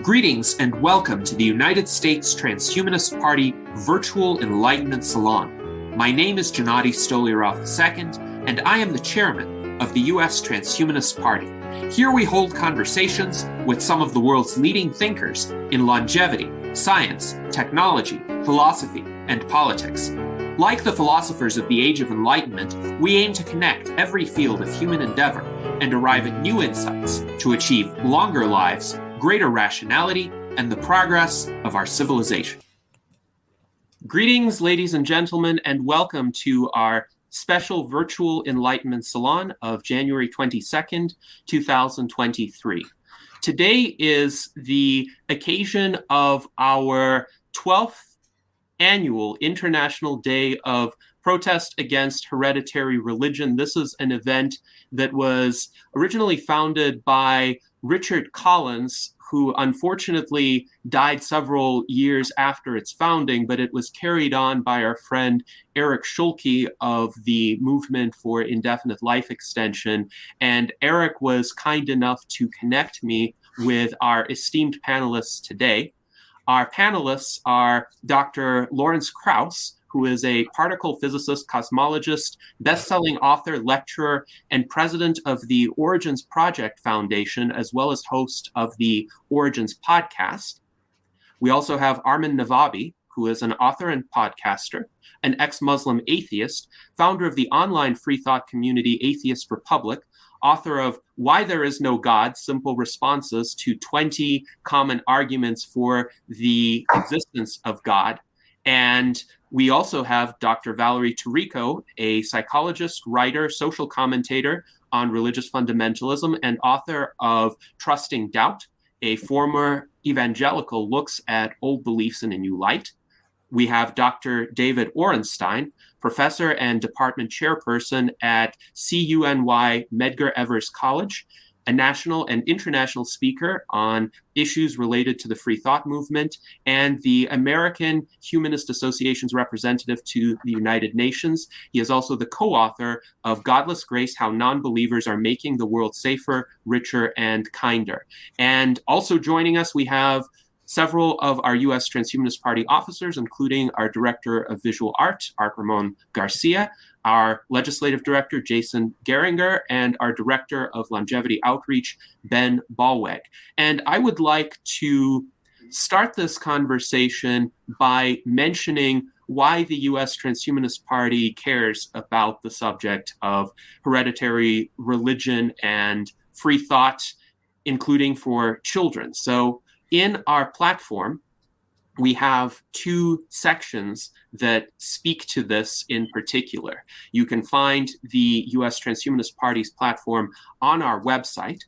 Greetings and welcome to the United States Transhumanist Party Virtual Enlightenment Salon. My name is Gennady Stolyarov II, and I am the chairman of the U.S. Transhumanist Party. Here we hold conversations with some of the world's leading thinkers in longevity, science, technology, philosophy, and politics. Like the philosophers of the Age of Enlightenment, we aim to connect every field of human endeavor and arrive at new insights to achieve longer lives, greater rationality, and the progress of our civilization. Greetings, ladies and gentlemen, and welcome to our special virtual Enlightenment Salon of January 22nd, 2023. Today is the occasion of our 12th annual International Day of Protest Against Hereditary Religion. This is an event that was originally founded by Richard Collins, who unfortunately died several years after its founding, but it was carried on by our friend Eric Schulke of the Movement for Indefinite Life Extension. And Eric was kind enough to connect me with our esteemed panelists today. Our panelists are Dr. Lawrence Krauss, who is a particle physicist, cosmologist, best-selling author, lecturer, and president of the Origins Project Foundation, as well as host of the Origins podcast. We also have Armin Navabi, who is an author and podcaster, an ex-Muslim atheist, founder of the online free thought community Atheist Republic, author of Why There Is No God, Simple Responses to 20 Common Arguments for the Existence of God. And we also have Dr. Valerie Tirico, a psychologist, writer, social commentator on religious fundamentalism, and author of Trusting Doubt, a former evangelical looks at old beliefs in a new light. We have Dr. David Orenstein, professor and department chairperson at CUNY Medgar Evers College, a national and international speaker on issues related to the free thought movement, and the American Humanist Association's representative to the United Nations. He is also the co-author of Godless Grace: How Non-Believers Are Making the World Safer, Richer, and Kinder. And also joining us, we have several of our U.S. Transhumanist Party officers, including our Director of Visual Art, Art Ramon Garcia, our Legislative Director, Jason Geringer, and our Director of Longevity Outreach, Ben Ballweg. And I would like to start this conversation by mentioning why the U.S. Transhumanist Party cares about the subject of hereditary religion and free thought, including for children. So in our platform, we have two sections that speak to this in particular. You can find the U.S. Transhumanist Party's platform on our website.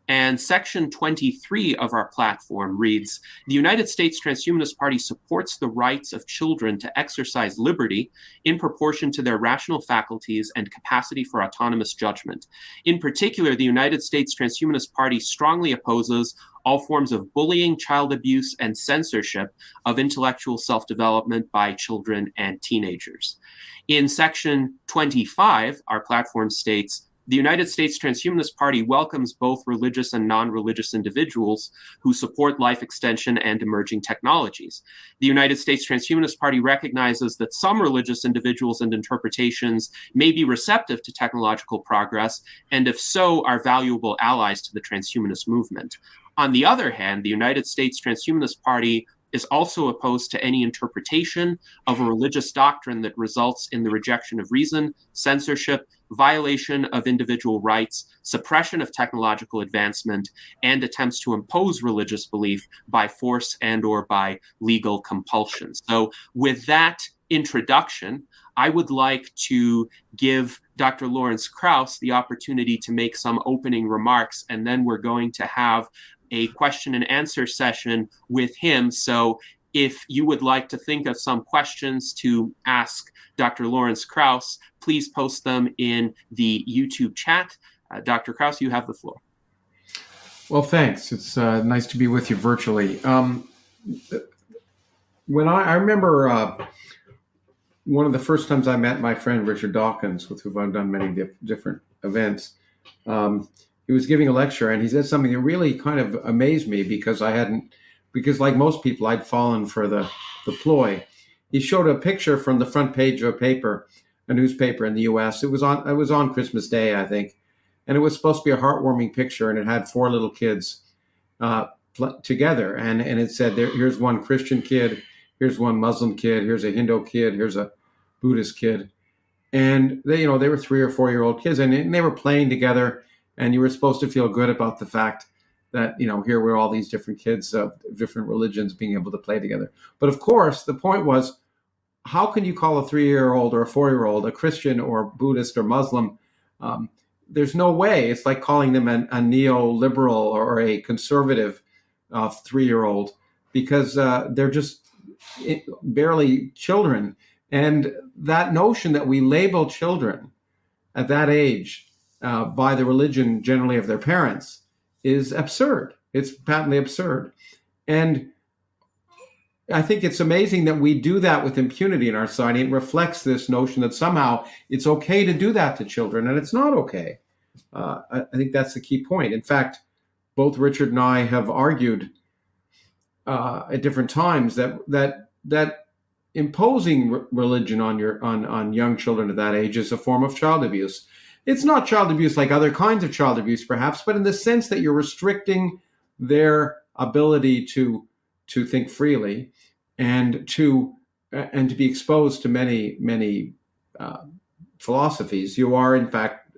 And section 23 of our platform reads, "The United States Transhumanist Party supports the rights of children to exercise liberty in proportion to their rational faculties and capacity for autonomous judgment. In particular, the United States Transhumanist Party strongly opposes all forms of bullying, child abuse, and censorship of intellectual self-development by children and teenagers." In section 25, our platform states, "The United States Transhumanist Party welcomes both religious and non-religious individuals who support life extension and emerging technologies. The United States Transhumanist Party recognizes that some religious individuals and interpretations may be receptive to technological progress, and if so, are valuable allies to the transhumanist movement. On the other hand, the United States Transhumanist Party is also opposed to any interpretation of a religious doctrine that results in the rejection of reason, censorship, violation of individual rights, suppression of technological advancement, and attempts to impose religious belief by force and or by legal compulsion." So with that introduction, I would like to give Dr. Lawrence Krauss the opportunity to make some opening remarks, and then we're going to have a question and answer session with him. So if you would like to think of some questions to ask Dr. Lawrence Krauss, please post them in the YouTube chat. Dr. Krauss, you have the floor. Well, thanks. It's nice to be with you virtually. When I remember one of the first times I met my friend Richard Dawkins, with whom I've done many different events, he was giving a lecture, and he said something that really kind of amazed me because because like most people, I'd fallen for the ploy. He showed a picture from the front page of a newspaper in the U.S. It was on Christmas Day, I think, and it was supposed to be a heartwarming picture, and it had four little kids uh, together, and it said, here's one Christian kid, here's one Muslim kid, here's a Hindu kid, here's a Buddhist kid, and they were 3 or 4 year old kids, and they were playing together, and you were supposed to feel good about the fact that here were all these different kids of different religions being able to play together. But of course, the point was, how can you call a 3 year old or a 4 year old a Christian or Buddhist or Muslim? Um, there's no way. It's like calling them a neoliberal or a conservative 3 year old, because they're just barely children. And that notion that we label children at that age by the religion generally of their parents is absurd. It's patently absurd. And I think it's amazing that we do that with impunity in our society. It reflects this notion that somehow it's okay to do that to children, and it's not okay. I think that's the key point. In fact, both Richard and I have argued at different times that imposing religion on young children at that age is a form of child abuse. It's not child abuse like other kinds of child abuse, perhaps, but in the sense that you're restricting their ability to think freely and to be exposed to many philosophies. You are, in fact,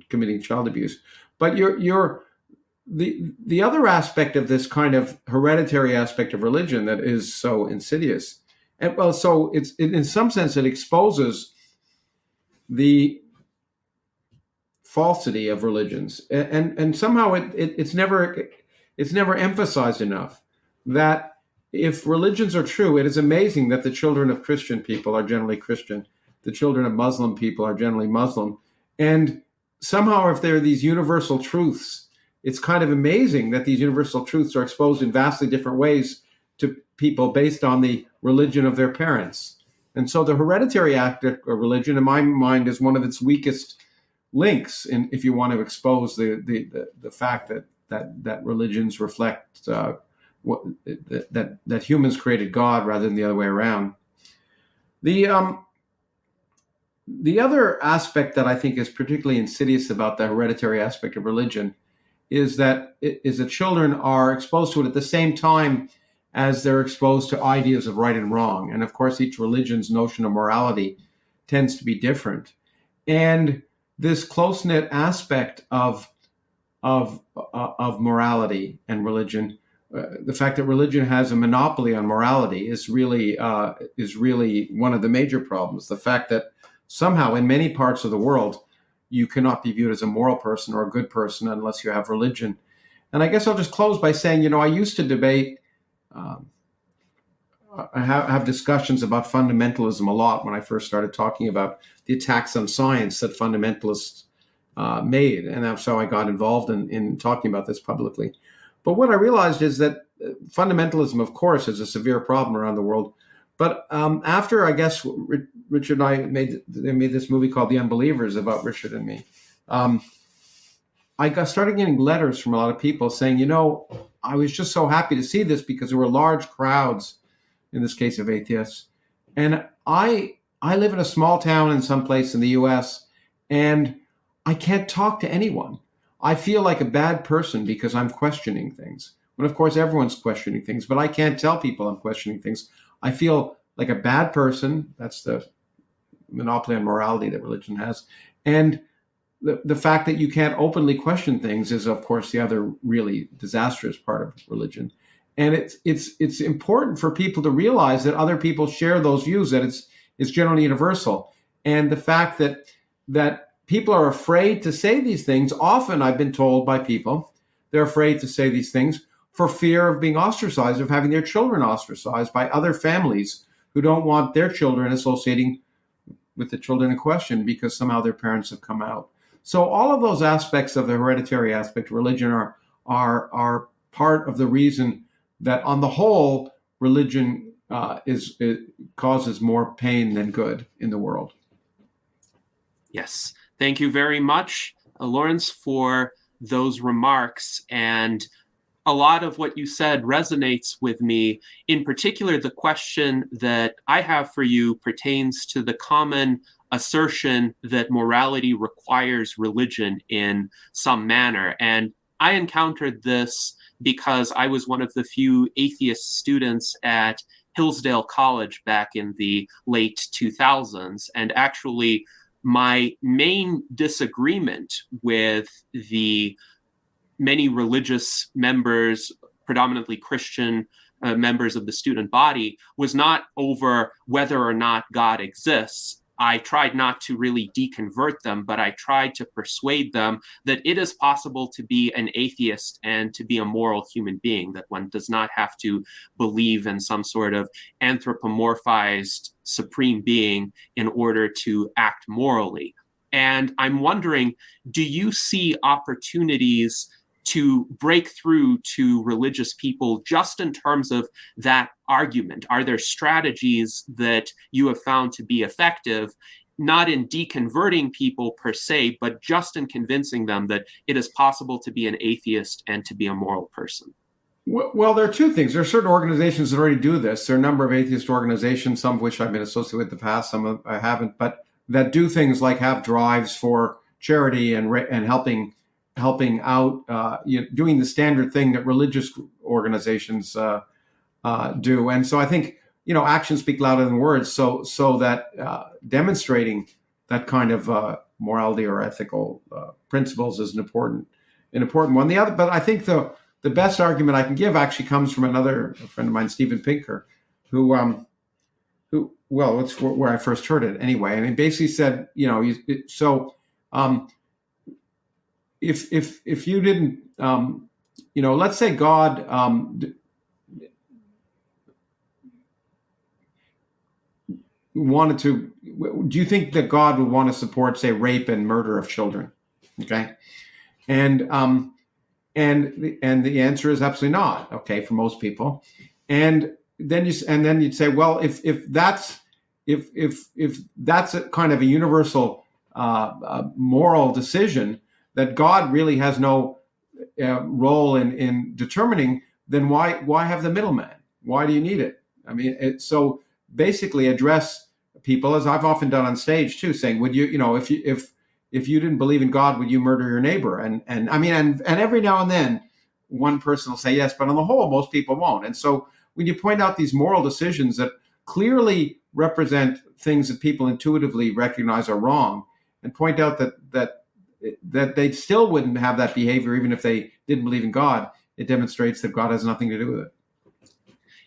committing child abuse. But the other aspect of this kind of hereditary aspect of religion that is so insidious, and well, so in some sense it exposes the falsity of religions, and somehow it's never emphasized enough that if religions are true, it is amazing that the children of Christian people are generally Christian, the children of Muslim people are generally Muslim, and somehow if there are these universal truths, it's kind of amazing that these universal truths are exposed in vastly different ways to people based on the religion of their parents. And so the hereditary aspect of religion, in my mind, is one of its weakest links, if you want to expose the fact that religions reflect that humans created God rather than the other way around. The other aspect that I think is particularly insidious about the hereditary aspect of religion is that children are exposed to it at the same time as they're exposed to ideas of right and wrong. And of course, each religion's notion of morality tends to be different. And this close-knit aspect of morality and religion, the fact that religion has a monopoly on morality is really one of the major problems. The fact that somehow in many parts of the world you cannot be viewed as a moral person or a good person unless you have religion. And I guess I'll just close by saying, I used to debate, I have discussions about fundamentalism a lot when I first started talking about the attacks on science that fundamentalists made. And that's how I got involved in talking about this publicly. But what I realized is that fundamentalism, of course, is a severe problem around the world. But after, I guess, Richard and I made this movie called The Unbelievers about Richard and me, I started getting letters from a lot of people saying, I was just so happy to see this because there were large crowds, in this case of atheists. And I live in a small town in some place in the U.S., and I can't talk to anyone. I feel like a bad person because I'm questioning things. When, of course, everyone's questioning things, but I can't tell people I'm questioning things. I feel like a bad person. That's the monopoly on morality that religion has. And the fact that you can't openly question things is, of course, the other really disastrous part of religion. And it's important for people to realize that other people share those views, that it's generally universal. And the fact that people are afraid to say these things, often I've been told by people, they're afraid to say these things for fear of being ostracized, of having their children ostracized by other families who don't want their children associating with the children in question because somehow their parents have come out. So all of those aspects of the hereditary aspect of religion are part of the reason that on the whole, religion it causes more pain than good in the world. Yes. Thank you very much, Lawrence, for those remarks, and a lot of what you said resonates with me. In particular, the question that I have for you pertains to the common assertion that morality requires religion in some manner. And I encountered this because I was one of the few atheist students at Hillsdale College back in the late 2000s. And actually, my main disagreement with the many religious members, predominantly Christian members of the student body, was not over whether or not God exists. I tried not to really deconvert them, but I tried to persuade them that it is possible to be an atheist and to be a moral human being, that one does not have to believe in some sort of anthropomorphized supreme being in order to act morally. And I'm wondering, do you see opportunities to break through to religious people just in terms of that argument? Are there strategies that you have found to be effective, not in deconverting people per se, but just in convincing them that it is possible to be an atheist and to be a moral person? Well, there are two things. There are certain organizations that already do this. There are a number of atheist organizations, some of which I've been associated with in the past, some I haven't, but that do things like have drives for charity and helping out, doing the standard thing that religious organizations do. And so I think, actions speak louder than words. So that demonstrating that kind of morality or ethical principles is an important one. But I think the best argument I can give actually comes from a friend of mine, Steven Pinker, who it's where I first heard it anyway. And he basically said, if you didn't, let's say God wanted to, do you think that God would want to support, say, rape and murder of children? Okay. And the answer is absolutely not. Okay. For most people. And then you'd say, well, if that's a kind of a universal moral decision that God really has no role in determining, then why have the middleman? Why do you need it? I mean, so basically address people, as I've often done on stage too, saying, would you, if you didn't believe in God, would you murder your neighbor? And every now and then one person will say yes, but on the whole, most people won't. And so when you point out these moral decisions that clearly represent things that people intuitively recognize are wrong, and point out that they still wouldn't have that behavior even if they didn't believe in God, it demonstrates that God has nothing to do with it.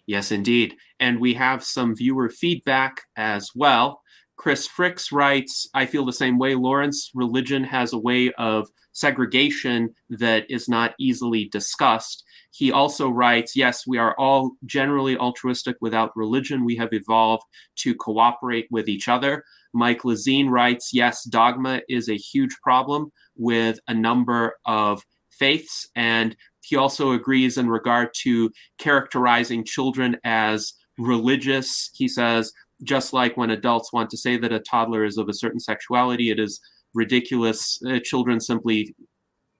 Yes, indeed. And we have some viewer feedback as well. Chris Fricks writes, I feel the same way, Lawrence. Religion has a way of segregation that is not easily discussed. He also writes, yes, we are all generally altruistic without religion. We have evolved to cooperate with each other. Mike Lazine writes, yes, dogma is a huge problem with a number of faiths. And he also agrees in regard to characterizing children as religious. He says, just like when adults want to say that a toddler is of a certain sexuality, it is ridiculous.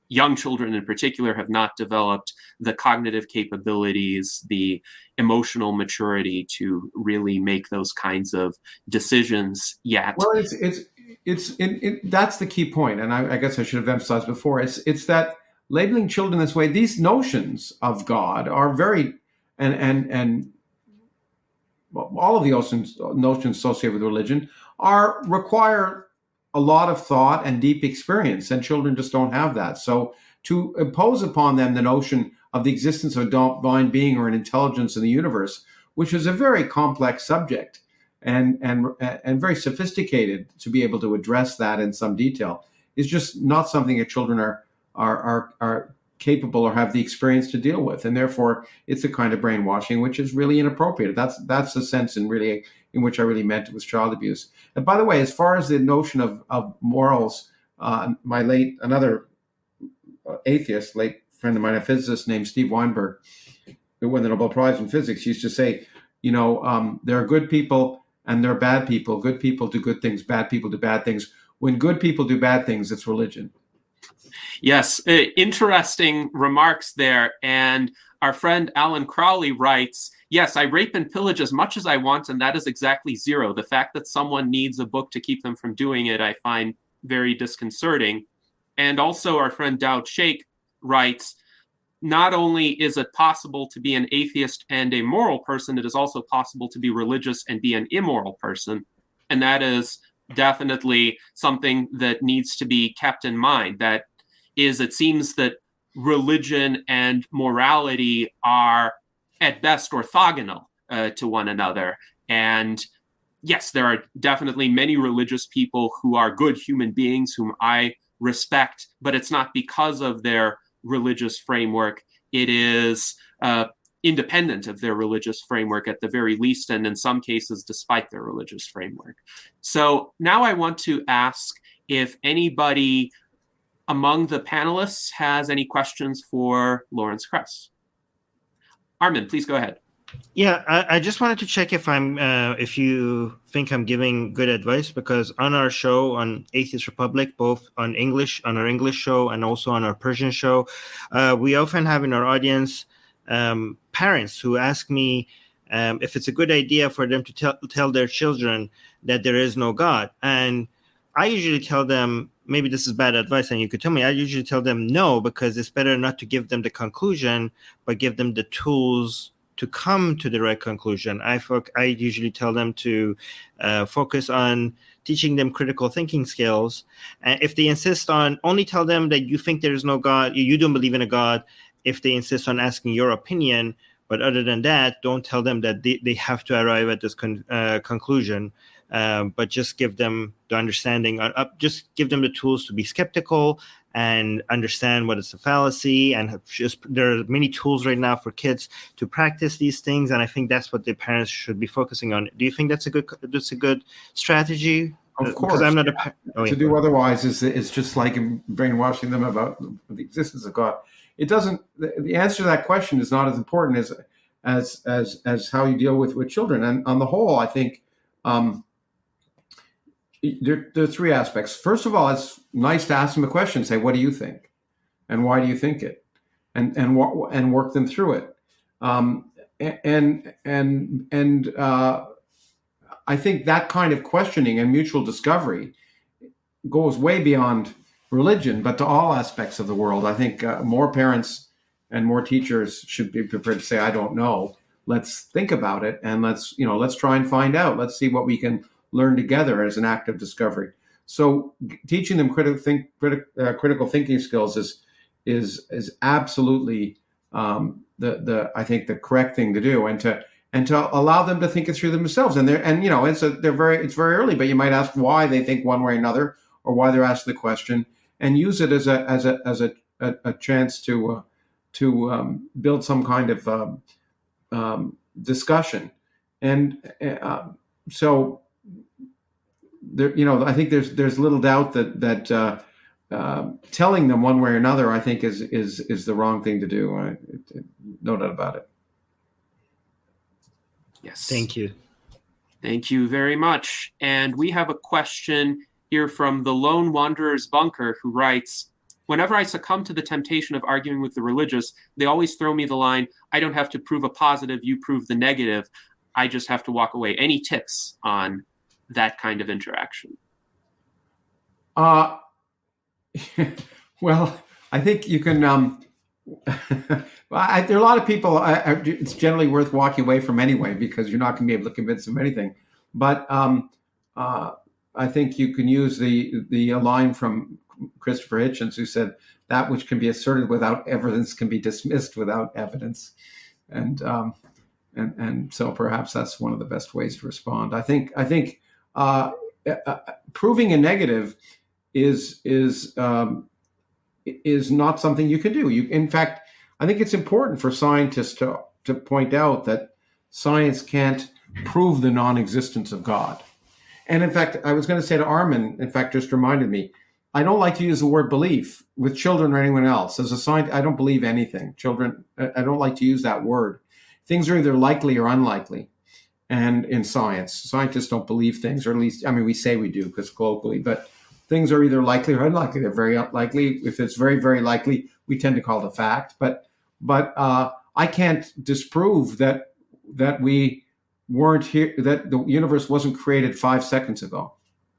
Young children in particular have not developed the cognitive capabilities, the emotional maturity to really make those kinds of decisions yet. Well, that's the key point, and I guess I should have emphasized before. It's that labeling children this way, these notions of God are very, and all of the notions associated with religion require a lot of thought and deep experience, and children just don't have that. So to impose upon them the notion of the existence of a divine being or an intelligence in the universe, which is a very complex subject and very sophisticated to be able to address that in some detail, is just not something that children are capable or have the experience to deal with, and therefore it's a kind of brainwashing which is really inappropriate. That's the sense in which I really meant it was child abuse. And by the way, as far as the notion of morals, another atheist, late friend of mine, a physicist named Steve Weinberg, who won the Nobel Prize in Physics, used to say, there are good people and there are bad people. Good people do good things, bad people do bad things. When good people do bad things, it's religion. Yes, interesting remarks there. And our friend Alan Crowley writes, yes, I rape and pillage as much as I want, and that is exactly zero. The fact that someone needs a book to keep them from doing it, I find very disconcerting. And also our friend Dowd Sheikh writes, not only is it possible to be an atheist and a moral person, it is also possible to be religious and be an immoral person. And that is definitely something that needs to be kept in mind. That is, it seems that religion and morality are at best orthogonal to one another. And yes, there are definitely many religious people who are good human beings whom I respect, but it's not because of their religious framework. It is independent of their religious framework at the very least, and in some cases, despite their religious framework. So now I want to ask if anybody among the panelists has any questions for Lawrence Kress. Armin, please go ahead. Yeah, I just wanted to check if you think I'm giving good advice, because on our show on Atheist Republic, both on our English show and also on our Persian show, we often have in our audience parents who ask me if it's a good idea for them to tell their children that there is no God. And I usually tell them, maybe this is bad advice and you could tell me, I usually tell them no, because it's better not to give them the conclusion, but give them the tools to come to the right conclusion. I usually tell them to focus on teaching them critical thinking skills. And if they insist on, only tell them that you think there is no God, you don't believe in a God, if they insist on asking your opinion. But other than that, don't tell them that they have to arrive at this conclusion. But just give them the understanding, just give them the tools to be skeptical and understand what is a fallacy. And just, there are many tools right now for kids to practice these things. And I think that's what the parents should be focusing on. Do you think that's a good strategy? Of course. Because I'm not to do otherwise is just like brainwashing them about the existence of God. It doesn't. The answer to that question is not as important as how you deal with children. And on the whole, I think there are three aspects. First of all, it's nice to ask them a question. Say, "What do you think?" and "Why do you think it?" and work them through it. I think that kind of questioning and mutual discovery goes way beyond religion, but to all aspects of the world. I think more parents and more teachers should be prepared to say, "I don't know. Let's think about it, and let's try and find out. Let's see what we can learn together as an act of discovery." So, teaching them critical thinking skills is absolutely I think the correct thing to do, and to allow them to think it through themselves. It's very early, but you might ask why they think one way or another, or why they're asking the question, and use it as a chance to build some kind of discussion. And so there, I think there's little doubt that telling them one way or another, I think is the wrong thing to do. No doubt about it. Yes. Thank you. Thank you very much. And we have a question here from the Lone Wanderer's Bunker, who writes, whenever I succumb to the temptation of arguing with the religious, they always throw me the line, "I don't have to prove a positive, you prove the negative. I just have to walk away." Any tips on that kind of interaction? Well, I think you can. There are a lot of people. It's generally worth walking away from anyway, because you're not going to be able to convince them of anything. But I think you can use the line from Christopher Hitchens, who said, "That which can be asserted without evidence can be dismissed without evidence," and so perhaps that's one of the best ways to respond. I think proving a negative is not something you can do. In fact, I think it's important for scientists to point out that science can't prove the non-existence of God. And in fact, I was going to say to Armin, in fact, just reminded me, I don't like to use the word belief with children or anyone else. As a scientist, I don't believe anything. Children, I don't like to use that word. Things are either likely or unlikely. And in science, scientists don't believe things, or at least, we say we do, because colloquially, but things are either likely or unlikely. They're very unlikely. If it's very, very likely, we tend to call it a fact. But I can't disprove that we weren't here, that the universe wasn't created 5 seconds ago.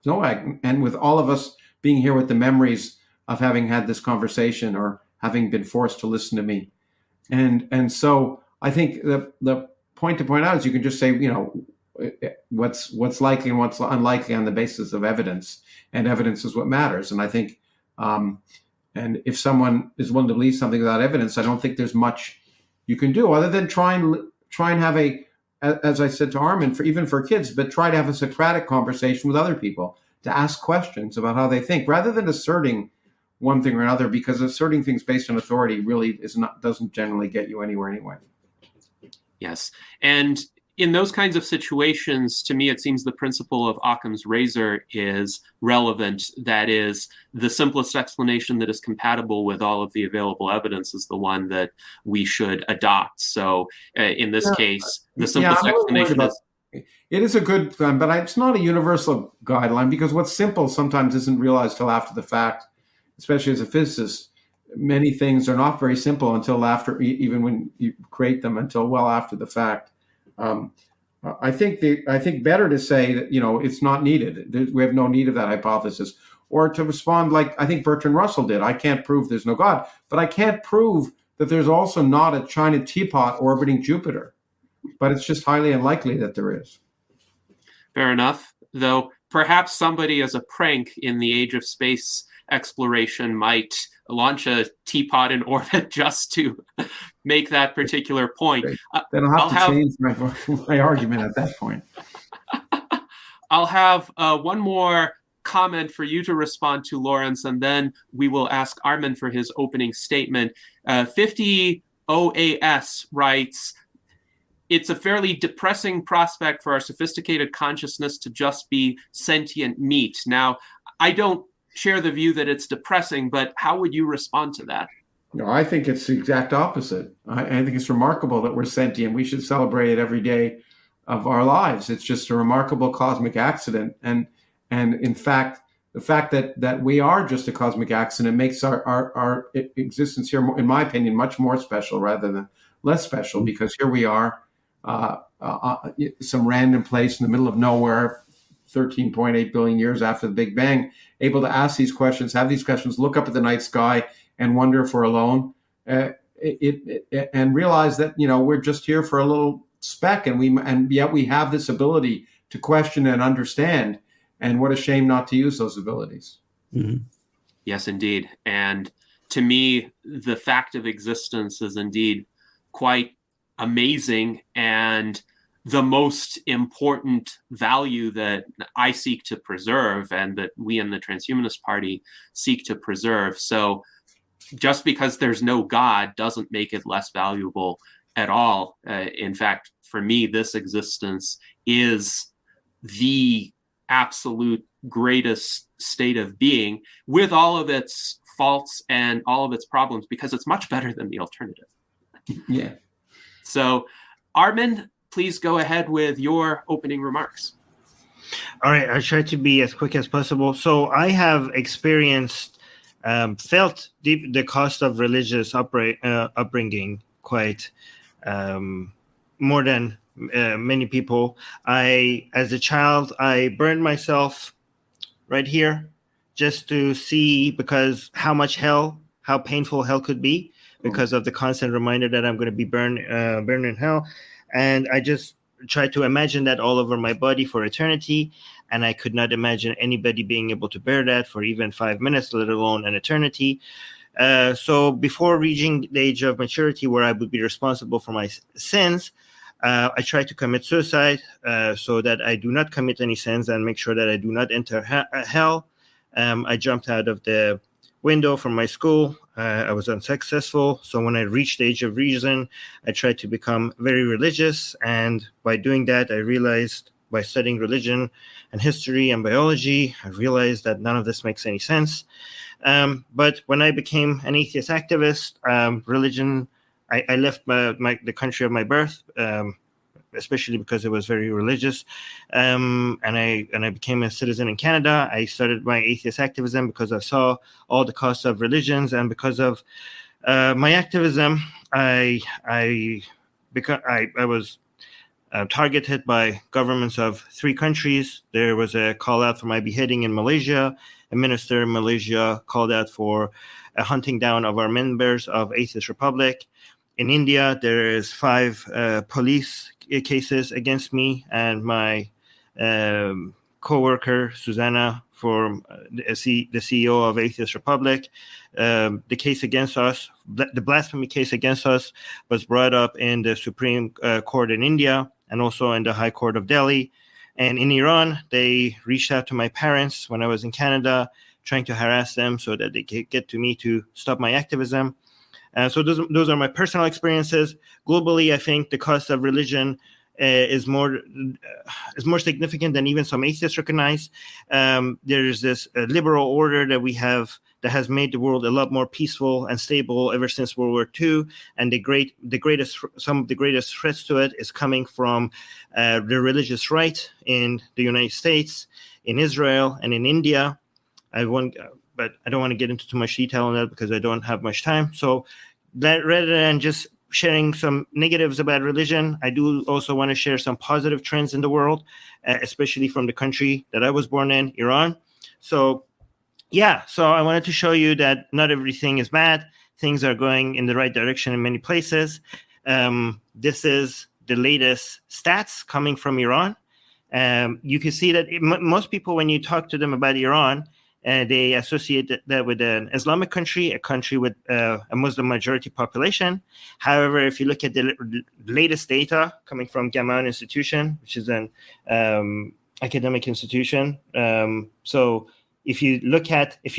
No, and with all of us being here with the memories of having had this conversation or having been forced to listen to me. And so I think the point to point out is you can just say, what's likely and what's unlikely on the basis of evidence, and evidence is what matters. And I think, and if someone is willing to believe something without evidence, I don't think there's much you can do other than try and have as I said to Armin, even for kids, but try to have a Socratic conversation with other people, to ask questions about how they think, rather than asserting one thing or another, because asserting things based on authority really doesn't generally get you anywhere anyway. Yes. And in those kinds of situations, to me, it seems the principle of Occam's razor is relevant. That is, the simplest explanation that is compatible with all of the available evidence is the one that we should adopt. So in this case, the simplest explanation is... It is a good thing, but it's not a universal guideline, because what's simple sometimes isn't realized till after the fact, especially as a physicist. Many things are not very simple until after, even when you create them, until well after the fact. I think better to say that it's not needed. We have no need of that hypothesis, or to respond like I think Bertrand Russell did. I can't prove there's no God, but I can't prove that there's also not a China teapot orbiting Jupiter. But it's just highly unlikely that there is. Fair enough. Though perhaps somebody, as a prank in the age of space exploration, might launch a teapot in orbit just to make that particular point. Then I'll have to change my argument at that point. I'll have one more comment for you to respond to, Lawrence, and then we will ask Armin for his opening statement. 50 OAS writes, "It's a fairly depressing prospect for our sophisticated consciousness to just be sentient meat." Now, I don't share the view that it's depressing, but how would you respond to that? No, I think it's the exact opposite. I think it's remarkable that we're sentient. We should celebrate it every day of our lives. It's just a remarkable cosmic accident. And in fact, the fact that we are just a cosmic accident makes our existence here, in my opinion, much more special rather than less special, because here we are, some random place in the middle of nowhere, 13.8 billion years after the Big Bang, able to ask these questions, have these questions, look up at the night sky and wonder if we're alone, and realize that, we're just here for a little speck, and yet we have this ability to question and understand. And what a shame not to use those abilities. Mm-hmm. Yes, indeed. And to me, the fact of existence is indeed quite amazing, and the most important value that I seek to preserve, and that we in the Transhumanist Party seek to preserve. So just because there's no God doesn't make it less valuable at all. In fact, for me, this existence is the absolute greatest state of being, with all of its faults and all of its problems, because it's much better than the alternative. Yeah. So, Armin, please go ahead with your opening remarks. All right, I'll try to be as quick as possible. So I have experienced, felt the cost of religious upbringing quite more than many people. As a child, I burned myself right here just to see, because how painful hell could be, because of the constant reminder that I'm going to be burned in hell. And I just tried to imagine that all over my body for eternity. And I could not imagine anybody being able to bear that for even 5 minutes, let alone an eternity. So before reaching the age of maturity where I would be responsible for my sins, I tried to commit suicide so that I do not commit any sins and make sure that I do not enter hell. I jumped out of the window from my school. I was unsuccessful. So when I reached the age of reason, I tried to become very religious. And by doing that, I realized, by studying religion and history and biology, I realized that none of this makes any sense. But when I became an atheist activist, religion, I left the country of my birth, especially because it was very religious. And I became a citizen in Canada. I started my atheist activism because I saw all the costs of religions, and because of my activism, I was targeted by governments of 3 countries. There was a call out for my beheading in Malaysia. A minister in Malaysia called out for a hunting down of our members of Atheist Republic. In India, there is 5 police cases against me and my co-worker, Susanna, for the CEO of Atheist Republic. The case against us, the blasphemy case against us, was brought up in the Supreme Court in India and also in the High Court of Delhi. And in Iran, they reached out to my parents when I was in Canada, trying to harass them so that they could get to me to stop my activism. So those are my personal experiences. Globally, I think the cost of religion is more significant than even some atheists recognize. There's this liberal order that we have that has made the world a lot more peaceful and stable ever since World War II. And some of the greatest threats to it is coming from the religious right in the United States, in Israel, and in India. But I don't want to get into too much detail on that because I don't have much time. So that rather than just sharing some negatives about religion, I do also want to share some positive trends in the world, especially from the country that I was born in, Iran. So I wanted to show you that not everything is bad. Things are going in the right direction in many places. This is the latest stats coming from Iran. You can see that most people, when you talk to them about Iran, they associate that with an Islamic country, a country with a Muslim majority population. However, if you look at the latest data coming from Gamoun Institution, which is an academic institution, so if you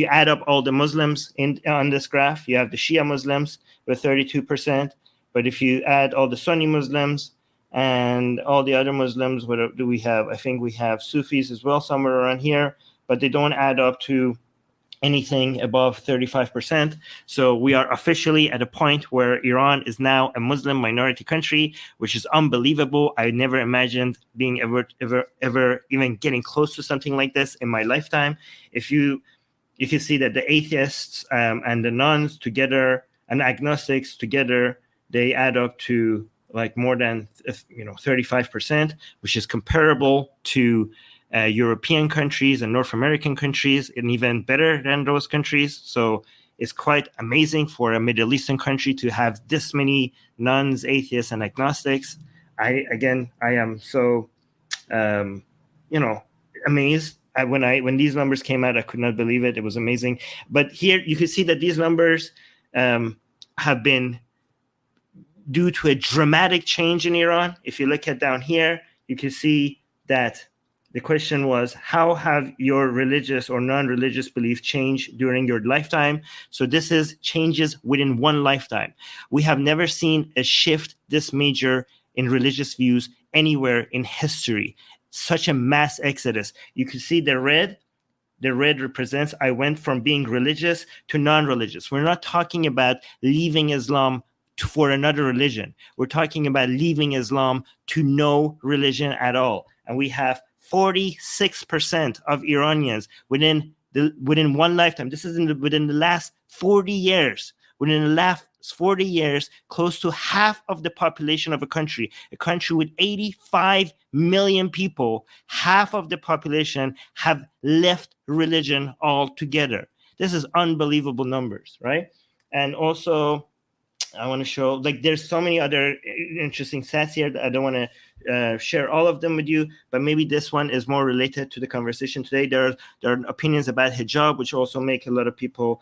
add up all the Muslims on this graph, you have the Shia Muslims with 32%. But if you add all the Sunni Muslims and all the other Muslims, what do we have? I think we have Sufis as well, somewhere around here, but they don't add up to anything above 35%. So we are officially at a point where Iran is now a Muslim minority country, which is unbelievable. I never imagined being ever even getting close to something like this in my lifetime. If you can see that the atheists and the nuns together and agnostics together, they add up to like more than 35%, which is comparable to European countries and North American countries, and even better than those countries. So it's quite amazing for a Middle Eastern country to have this many nuns, atheists, and agnostics. I am so amazed. When these numbers came out, I could not believe it. It was amazing. But here you can see that these numbers have been due to a dramatic change in Iran. If you look at down here, you can see that the question was, how have your religious or non-religious beliefs changed during your lifetime? So this is changes within one lifetime. We have never seen a shift this major in religious views anywhere in history. Such a mass exodus. You can see the red. The red represents I went from being religious to non-religious. We're not talking about leaving Islam for another religion. We're talking about leaving Islam to no religion at all. And we have 46% of Iranians within one lifetime. This is within the last 40 years. Within the last 40 years, close to half of the population of a country with 85 million people, half of the population have left religion altogether. This is unbelievable numbers, right? And also, I want to show, there's so many other interesting stats here that I don't want to share all of them with you, but maybe this one is more related to the conversation today. There are opinions about hijab, which also make a lot of people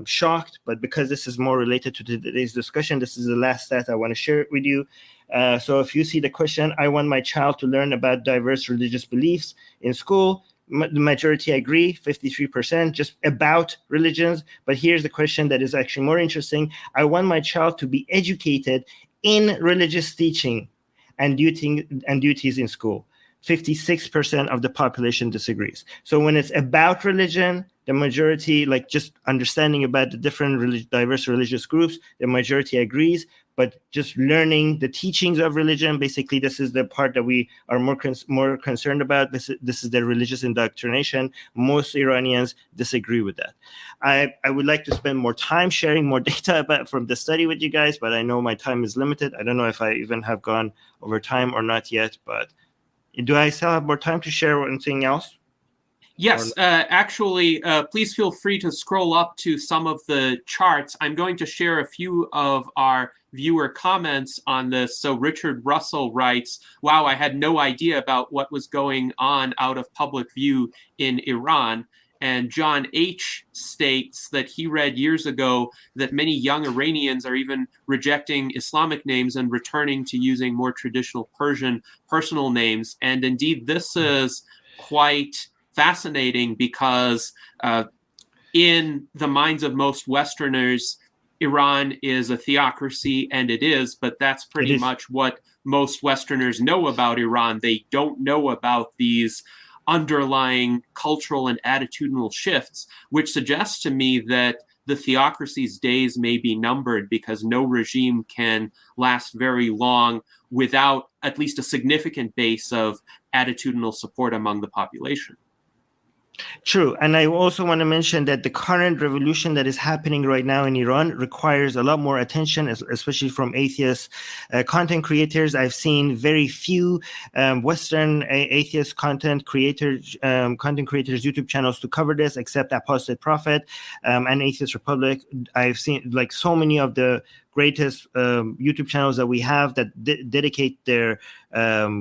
shocked, but because this is more related to today's discussion, this is the last stat I want to share with you. So if you see the question, I want my child to learn about diverse religious beliefs in school, the majority agree, 53%, just about religions. But here's the question that is actually more interesting. I want my child to be educated in religious teaching and duties in school. 56% of the population disagrees. So when it's about religion, the majority, just understanding about the different diverse religious groups, the majority agrees. but just learning the teachings of religion. Basically, this is the part that we are more concerned about. This is the religious indoctrination. Most Iranians disagree with that. I would like to spend more time sharing more data from the study with you guys, but I know my time is limited. I don't know if I even have gone over time or not yet, but do I still have more time to share anything else? Yes, actually, please feel free to scroll up to some of the charts. I'm going to share a few of our viewer comments on this. So Richard Russell writes, wow, I had no idea about what was going on out of public view in Iran. And John H. states that he read years ago that many young Iranians are even rejecting Islamic names and returning to using more traditional Persian personal names. And indeed, this is quite fascinating because in the minds of most Westerners, Iran is a theocracy, and it is, but that's pretty much what most Westerners know about Iran. They don't know about these underlying cultural and attitudinal shifts, which suggests to me that the theocracy's days may be numbered because no regime can last very long without at least a significant base of attitudinal support among the population. True. And I also want to mention that the current revolution that is happening right now in Iran requires a lot more attention, especially from atheist content creators. I've seen very few Western atheist content creators YouTube channels to cover this, except Apostate Prophet and Atheist Republic. I've seen like so many of the greatest YouTube channels that we have that dedicate their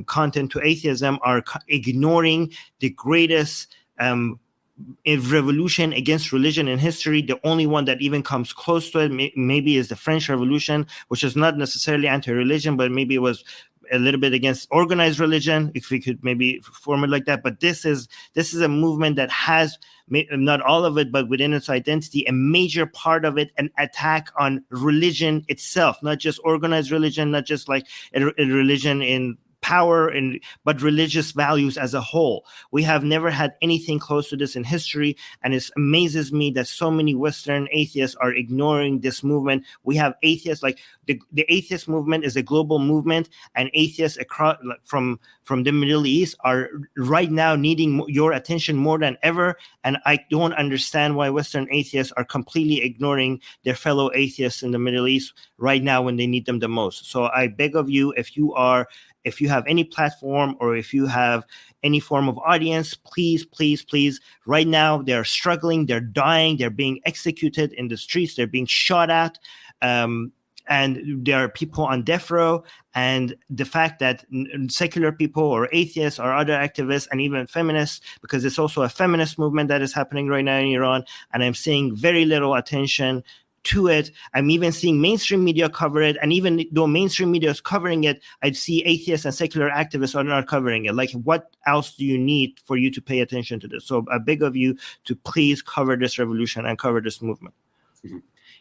content to atheism are ignoring the greatest a revolution against religion in history. The only one that even comes close to it maybe is the French Revolution, which is not necessarily anti-religion, but maybe it was a little bit against organized religion, if we could maybe form it like that. But this is a movement that has, not all of it, but within its identity, a major part of it, an attack on religion itself, not just organized religion, not just like a religion in power, but religious values as a whole. We have never had anything close to this in history, and it amazes me that so many Western atheists are ignoring this movement. We have atheists, like the atheist movement is a global movement, and atheists across from the Middle East are right now needing your attention more than ever, and I don't understand why Western atheists are completely ignoring their fellow atheists in the Middle East right now when they need them the most. So I beg of you, if you have any platform or if you have any form of audience, please, right now they're struggling, they're dying, they're being executed in the streets, they're being shot at, and there are people on death row. And the fact that secular people or atheists or other activists and even feminists, because it's also a feminist movement that is happening right now in Iran, and I'm seeing very little attention to it. I'm even seeing mainstream media cover it, and even though mainstream media is covering it, I'd see atheists and secular activists are not covering it. Like, what else do you need for you to pay attention to this? So I beg of you to please cover this revolution and cover this movement.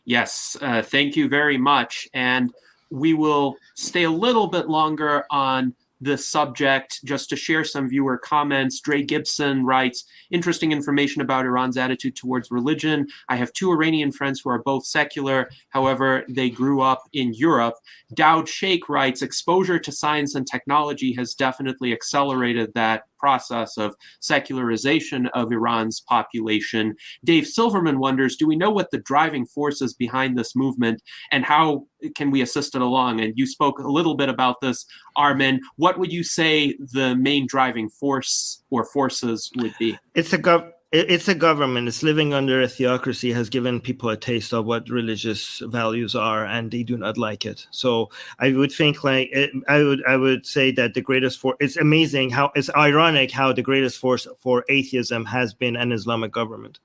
Yes, thank you very much. And we will stay a little bit longer on this subject just to share some viewer comments. Dre Gibson writes, interesting information about Iran's attitude towards religion. I have two Iranian friends who are both secular. However, they grew up in Europe. Dowd Sheikh writes, exposure to science and technology has definitely accelerated that process of secularization of Iran's population. Dave Silverman wonders, do we know what the driving force is behind this movement and how can we assist it along? And you spoke a little bit about this, Armin. What would you say the main driving force or forces would be? It's a government. It's living under a theocracy, has given people a taste of what religious values are, and they do not like it. So I would think I would say that the greatest force, it's amazing how, it's ironic how the greatest force for atheism has been an Islamic government.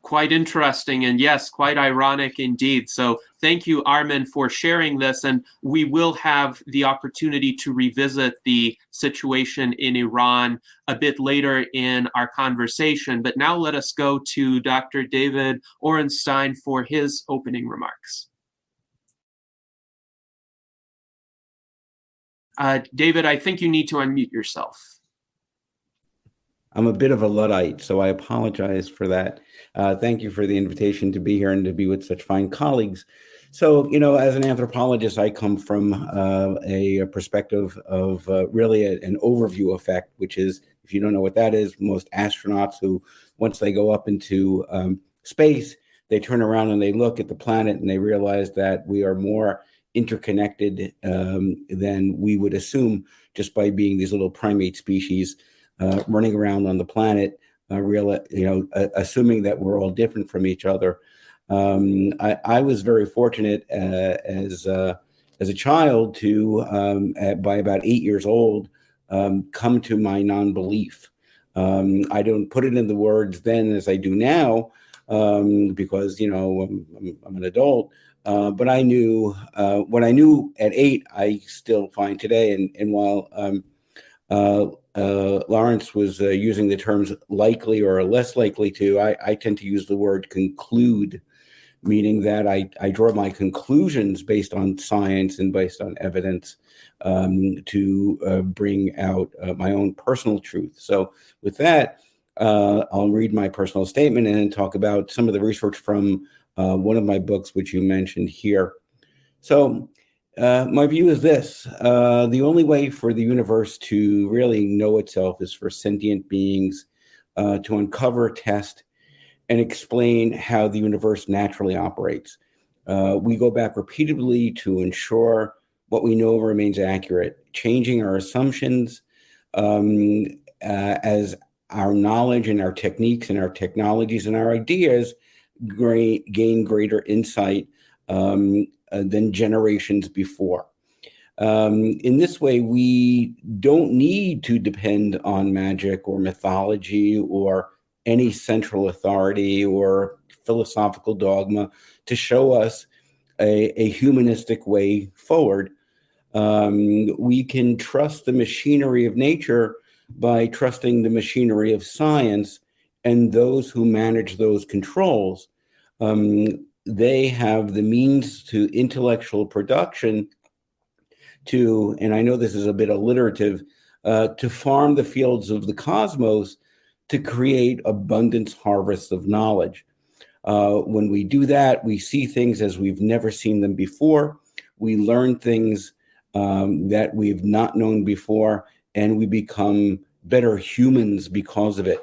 Quite interesting, and yes, quite ironic indeed. So thank you, Armin, for sharing this, and we will have the opportunity to revisit the situation in Iran a bit later in our conversation. But now let us go to Dr. David Orenstein for his opening remarks. David, I think you need to unmute yourself. I'm a bit of a Luddite, so I apologize for that. Thank you for the invitation to be here and to be with such fine colleagues. So, as an anthropologist, I come from a perspective of really an overview effect, which is, if you don't know what that is, most astronauts who, once they go up into space, they turn around and they look at the planet and they realize that we are more interconnected than we would assume just by being these little primate species running around on the planet, assuming that we're all different from each other. I was very fortunate as a child to, by about 8 years old, come to my non-belief. I don't put it in the words then as I do now, because I'm an adult. But I knew what I knew at 8, I still find today. And while Lawrence was using the terms likely or less likely to, I tend to use the word conclude, meaning that I draw my conclusions based on science and based on evidence to bring out my own personal truth. So with that, I'll read my personal statement and then talk about some of the research from one of my books, which you mentioned here. So my view is this. The only way for the universe to really know itself is for sentient beings to uncover, test, and explain how the universe naturally operates. We go back repeatedly to ensure what we know remains accurate, changing our assumptions as our knowledge and our techniques and our technologies and our ideas gain greater insight than generations before. In this way, we don't need to depend on magic or mythology or any central authority or philosophical dogma to show us a humanistic way forward. We can trust the machinery of nature by trusting the machinery of science and those who manage those controls. They have the means to intellectual production to, and I know this is a bit alliterative, to farm the fields of the cosmos to create abundance harvests of knowledge. When we do that, we see things as we've never seen them before. We learn things that we've not known before, and we become better humans because of it.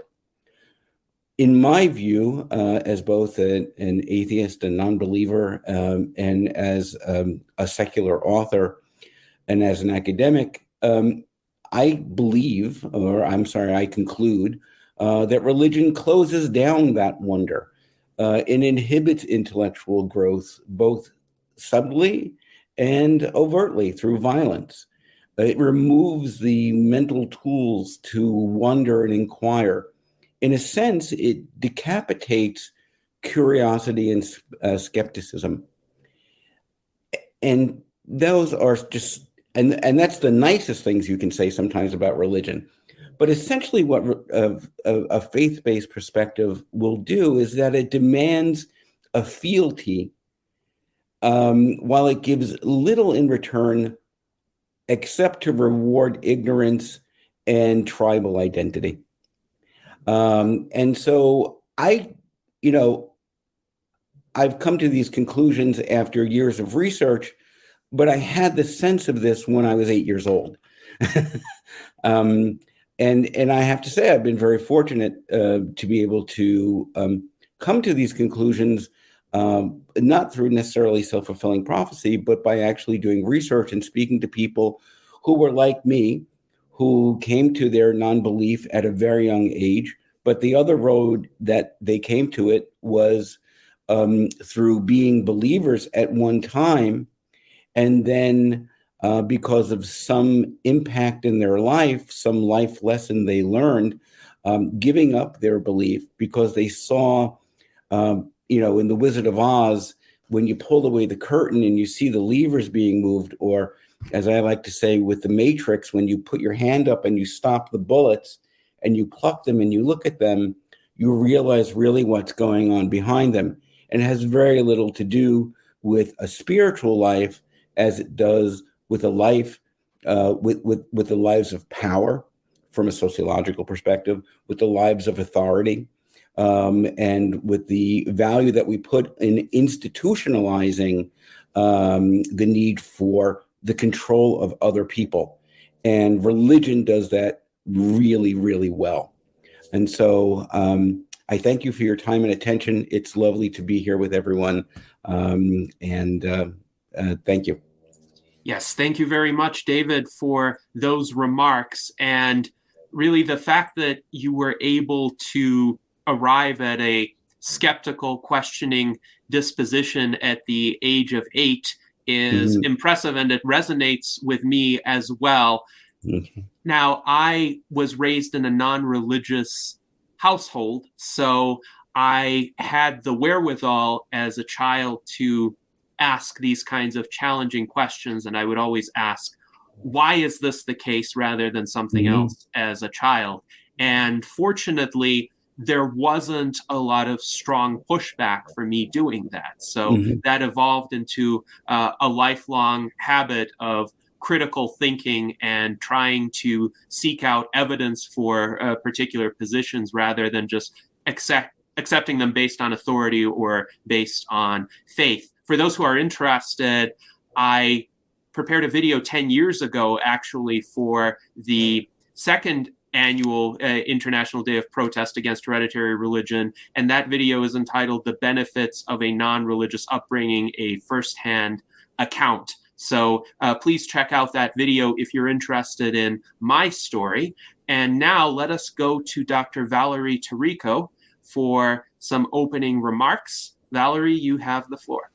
In my view, as both an atheist and non-believer, and as a secular author, and as an academic, I conclude that religion closes down that wonder and inhibits intellectual growth, both subtly and overtly through violence. It removes the mental tools to wonder and inquire. In a sense, it decapitates curiosity and skepticism. And those are just, and that's the nicest things you can say sometimes about religion. But essentially what a faith-based perspective will do is that it demands a fealty while it gives little in return except to reward ignorance and tribal identity. And so I've come to these conclusions after years of research, but I had the sense of this when I was 8 years old. And I have to say, I've been very fortunate to be able to come to these conclusions, not through necessarily self-fulfilling prophecy, but by actually doing research and speaking to people who were like me, who came to their non-belief at a very young age. But the other road that they came to it was through being believers at one time, and then because of some impact in their life, some life lesson they learned, giving up their belief because they saw, in The Wizard of Oz, when you pull away the curtain and you see the levers being moved, or as I like to say with the Matrix, when you put your hand up and you stop the bullets and you pluck them and you look at them, you realize really what's going on behind them. And it has very little to do with a spiritual life as it does with a life, with the lives of power from a sociological perspective, with the lives of authority, and with the value that we put in institutionalizing the need for the control of other people. And religion does that really, really well. And so I thank you for your time and attention. It's lovely to be here with everyone. Thank you. Yes, thank you very much, David, for those remarks. And really the fact that you were able to arrive at a skeptical, questioning disposition at the age of 8 is impressive, and it resonates with me as well. Now, I was raised in a non-religious household, so I had the wherewithal as a child to ask these kinds of challenging questions, and I would always ask, why is this the case, rather than something else, as a child. And fortunately, there wasn't a lot of strong pushback for me doing that. So that evolved into a lifelong habit of critical thinking and trying to seek out evidence for particular positions, rather than just accepting them based on authority or based on faith. For those who are interested, I prepared a video 10 years ago, actually, for the second annual International Day of Protest Against Hereditary Religion. And that video is entitled "The Benefits of a Non-Religious Upbringing, a First-Hand Account." So please check out that video if you're interested in my story. And now let us go to Dr. Valerie Tirico for some opening remarks. Valerie, you have the floor.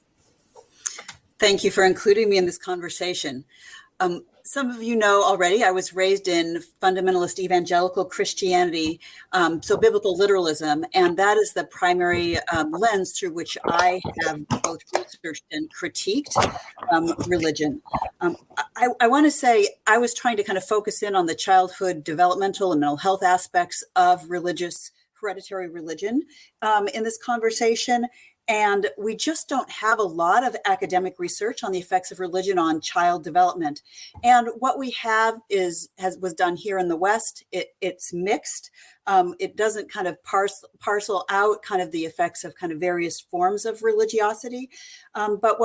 Thank you for including me in this conversation. Some of you know already, I was raised in fundamentalist evangelical Christianity, so biblical literalism, and that is the primary lens through which I have both researched and critiqued religion. I want to say I was trying to kind of focus in on the childhood developmental and mental health aspects of hereditary religion in this conversation. And we just don't have a lot of academic research on the effects of religion on child development. And what we have was done here in the West. It's mixed. It doesn't kind of parcel out kind of the effects of kind of various forms of religiosity. But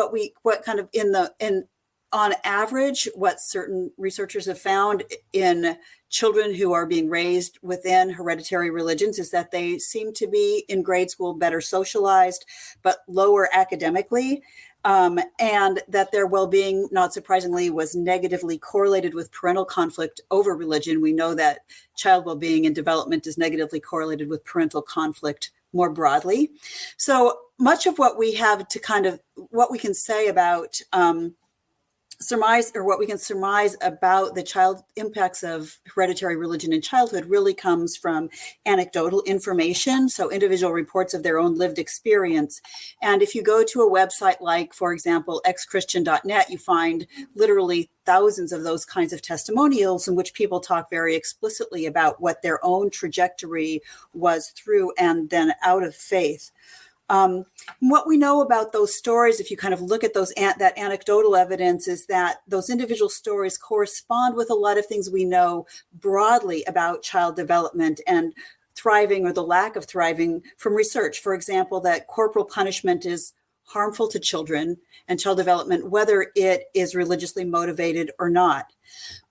on average, what certain researchers have found in children who are being raised within hereditary religions is that they seem to be in grade school better socialized, but lower academically, and that their well-being, not surprisingly, was negatively correlated with parental conflict over religion. We know that child well-being and development is negatively correlated with parental conflict more broadly. So much of what we have to what we can say about what we can surmise about the child impacts of hereditary religion in childhood really comes from anecdotal information, so individual reports of their own lived experience. And if you go to a website like, for example, xchristian.net, you find literally thousands of those kinds of testimonials in which people talk very explicitly about what their own trajectory was through and then out of faith. What we know about those stories, if you kind of look at that anecdotal evidence, is that those individual stories correspond with a lot of things we know broadly about child development and thriving or the lack of thriving from research. For example, that corporal punishment is harmful to children and child development, whether it is religiously motivated or not.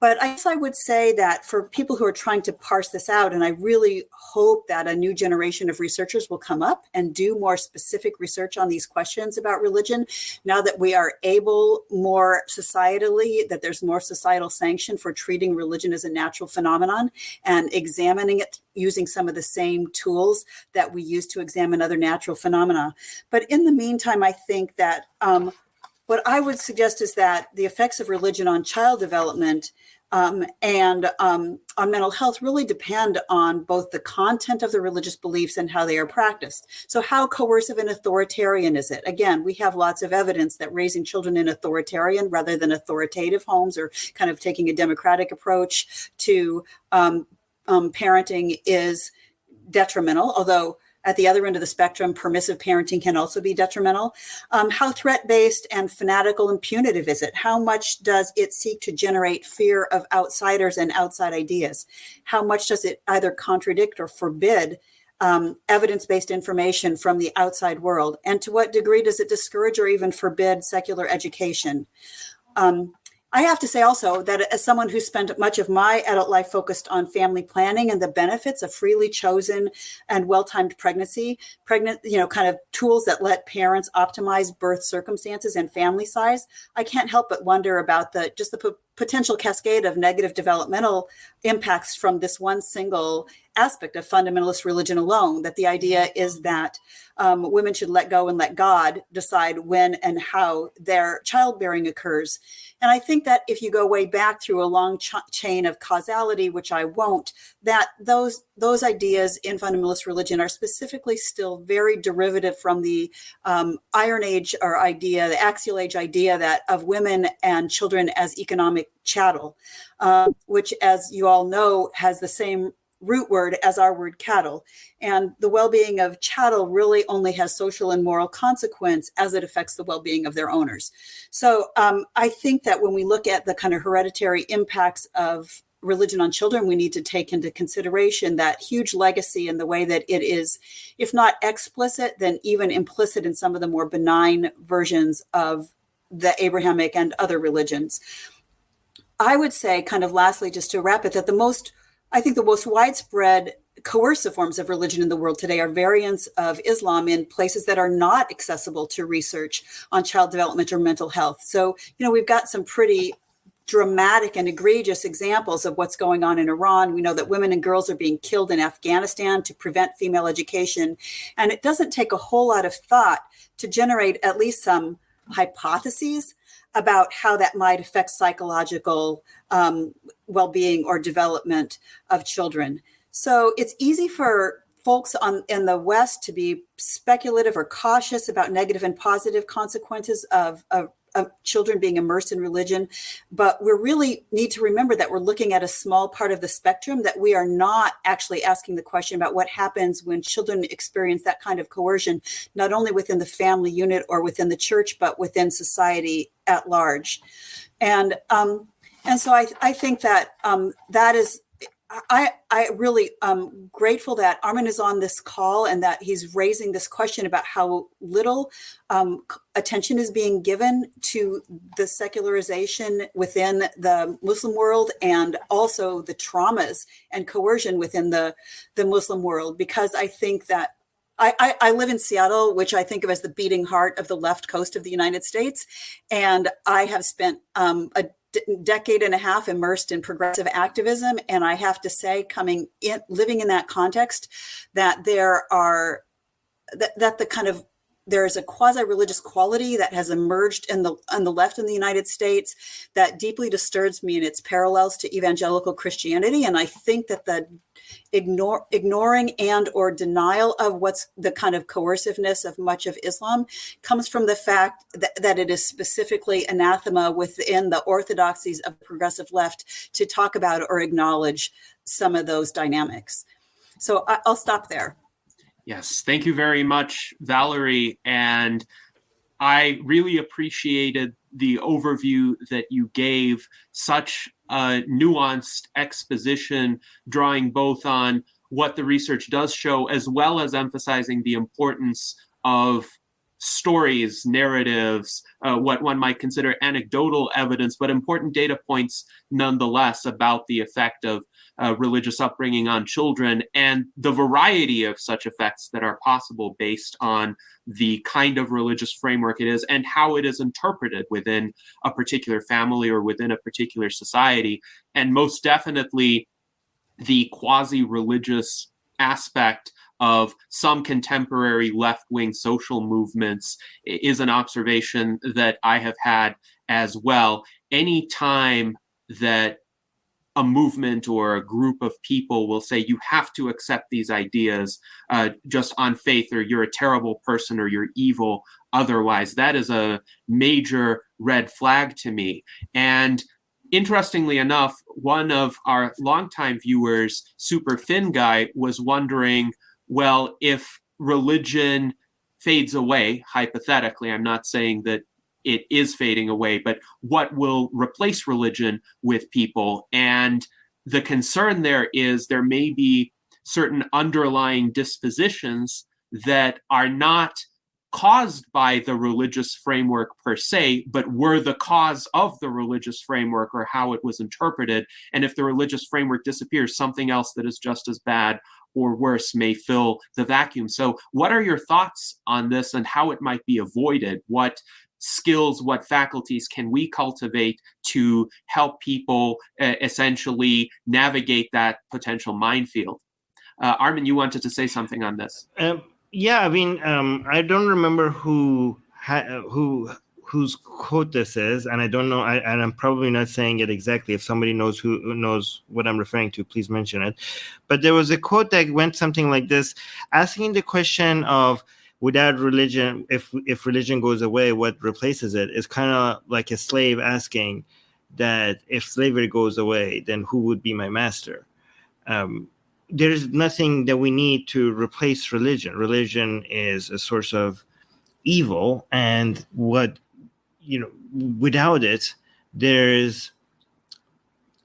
But I guess I would say that for people who are trying to parse this out, and I really hope that a new generation of researchers will come up and do more specific research on these questions about religion, now that we are able more societally, that there's more societal sanction for treating religion as a natural phenomenon and examining it using some of the same tools that we use to examine other natural phenomena. But in the meantime, I think that what I would suggest is that the effects of religion on child development and on mental health really depend on both the content of the religious beliefs and how they are practiced. So how coercive and authoritarian is it? Again, we have lots of evidence that raising children in authoritarian rather than authoritative homes, or kind of taking a democratic approach to parenting, is detrimental, although at the other end of the spectrum, permissive parenting can also be detrimental. How threat-based and fanatical and punitive is it? How much does it seek to generate fear of outsiders and outside ideas? How much does it either contradict or forbid evidence-based information from the outside world? And to what degree does it discourage or even forbid secular education? I have to say also that as someone who spent much of my adult life focused on family planning and the benefits of freely chosen and well-timed pregnancy, kind of tools that let parents optimize birth circumstances and family size, I can't help but wonder about the potential cascade of negative developmental impacts from this one single aspect of fundamentalist religion alone, that the idea is that women should let go and let God decide when and how their childbearing occurs. And I think that if you go way back through a long chain of causality, which I won't, that those ideas in fundamentalist religion are specifically still very derivative from the Iron Age the Axial Age idea that of women and children as economic chattel, which, as you all know, has the same root word as our word cattle. And the well-being of chattel really only has social and moral consequence as it affects the well-being of their owners. So I think that when we look at the kind of hereditary impacts of religion on children, we need to take into consideration that huge legacy in the way that it is, if not explicit, then even implicit in some of the more benign versions of the Abrahamic and other religions. I would say, kind of lastly, just to wrap it, that the most widespread coercive forms of religion in the world today are variants of Islam in places that are not accessible to research on child development or mental health. So, we've got some pretty dramatic and egregious examples of what's going on in Iran. We know that women and girls are being killed in Afghanistan to prevent female education. And it doesn't take a whole lot of thought to generate at least some hypotheses about how that might affect psychological well-being or development of children. So it's easy for folks in the West to be speculative or cautious about negative and positive consequences of children being immersed in religion. But we really need to remember that we're looking at a small part of the spectrum, that we are not actually asking the question about what happens when children experience that kind of coercion, not only within the family unit or within the church, but within society at large. And so I think that that is, I really grateful that Armin is on this call and that he's raising this question about how little attention is being given to the secularization within the Muslim world, and also the traumas and coercion within the Muslim world. Because I think that I live in Seattle, which I think of as the beating heart of the left coast of the United States. And I have spent a decade and a half immersed in progressive activism. And I have to say, living in that context, that there is a quasi-religious quality that has emerged on the left in the United States that deeply disturbs me in its parallels to evangelical Christianity. And I think that the ignoring and or denial of what's the kind of coerciveness of much of Islam comes from the fact that it is specifically anathema within the orthodoxies of the progressive left to talk about or acknowledge some of those dynamics. So I'll stop there. Yes, thank you very much, Valerie. And I really appreciated the overview that you gave, such a nuanced exposition, drawing both on what the research does show, as well as emphasizing the importance of stories, narratives, what one might consider anecdotal evidence, but important data points nonetheless about the effect of religious upbringing on children and the variety of such effects that are possible based on the kind of religious framework it is and how it is interpreted within a particular family or within a particular society. And most definitely the quasi-religious aspect of some contemporary left-wing social movements is an observation that I have had as well. Any time that a movement or a group of people will say you have to accept these ideas just on faith, or you're a terrible person, or you're evil otherwise, that is a major red flag to me. And interestingly enough, one of our longtime viewers, Super Fin Guy, was wondering, well, if religion fades away, hypothetically, I'm not saying that it is fading away, but what will replace religion with people? And the concern there is there may be certain underlying dispositions that are not caused by the religious framework per se, but were the cause of the religious framework or how it was interpreted. And if the religious framework disappears, something else that is just as bad or worse may fill the vacuum. So what are your thoughts on this and how it might be avoided? What skills, what faculties can we cultivate to help people essentially navigate that potential minefield? Armin, you wanted to say something on this. Yeah, I mean, I don't remember whose quote this is, and I don't know, and I'm probably not saying it exactly. If somebody knows who knows what I'm referring to, please mention it. But there was a quote that went something like this, asking the question of, without religion, if religion goes away, what replaces it? Is kind of like a slave asking that if slavery goes away, then who would be my master? There's nothing that we need to replace religion. Religion is a source of evil, and without it, there's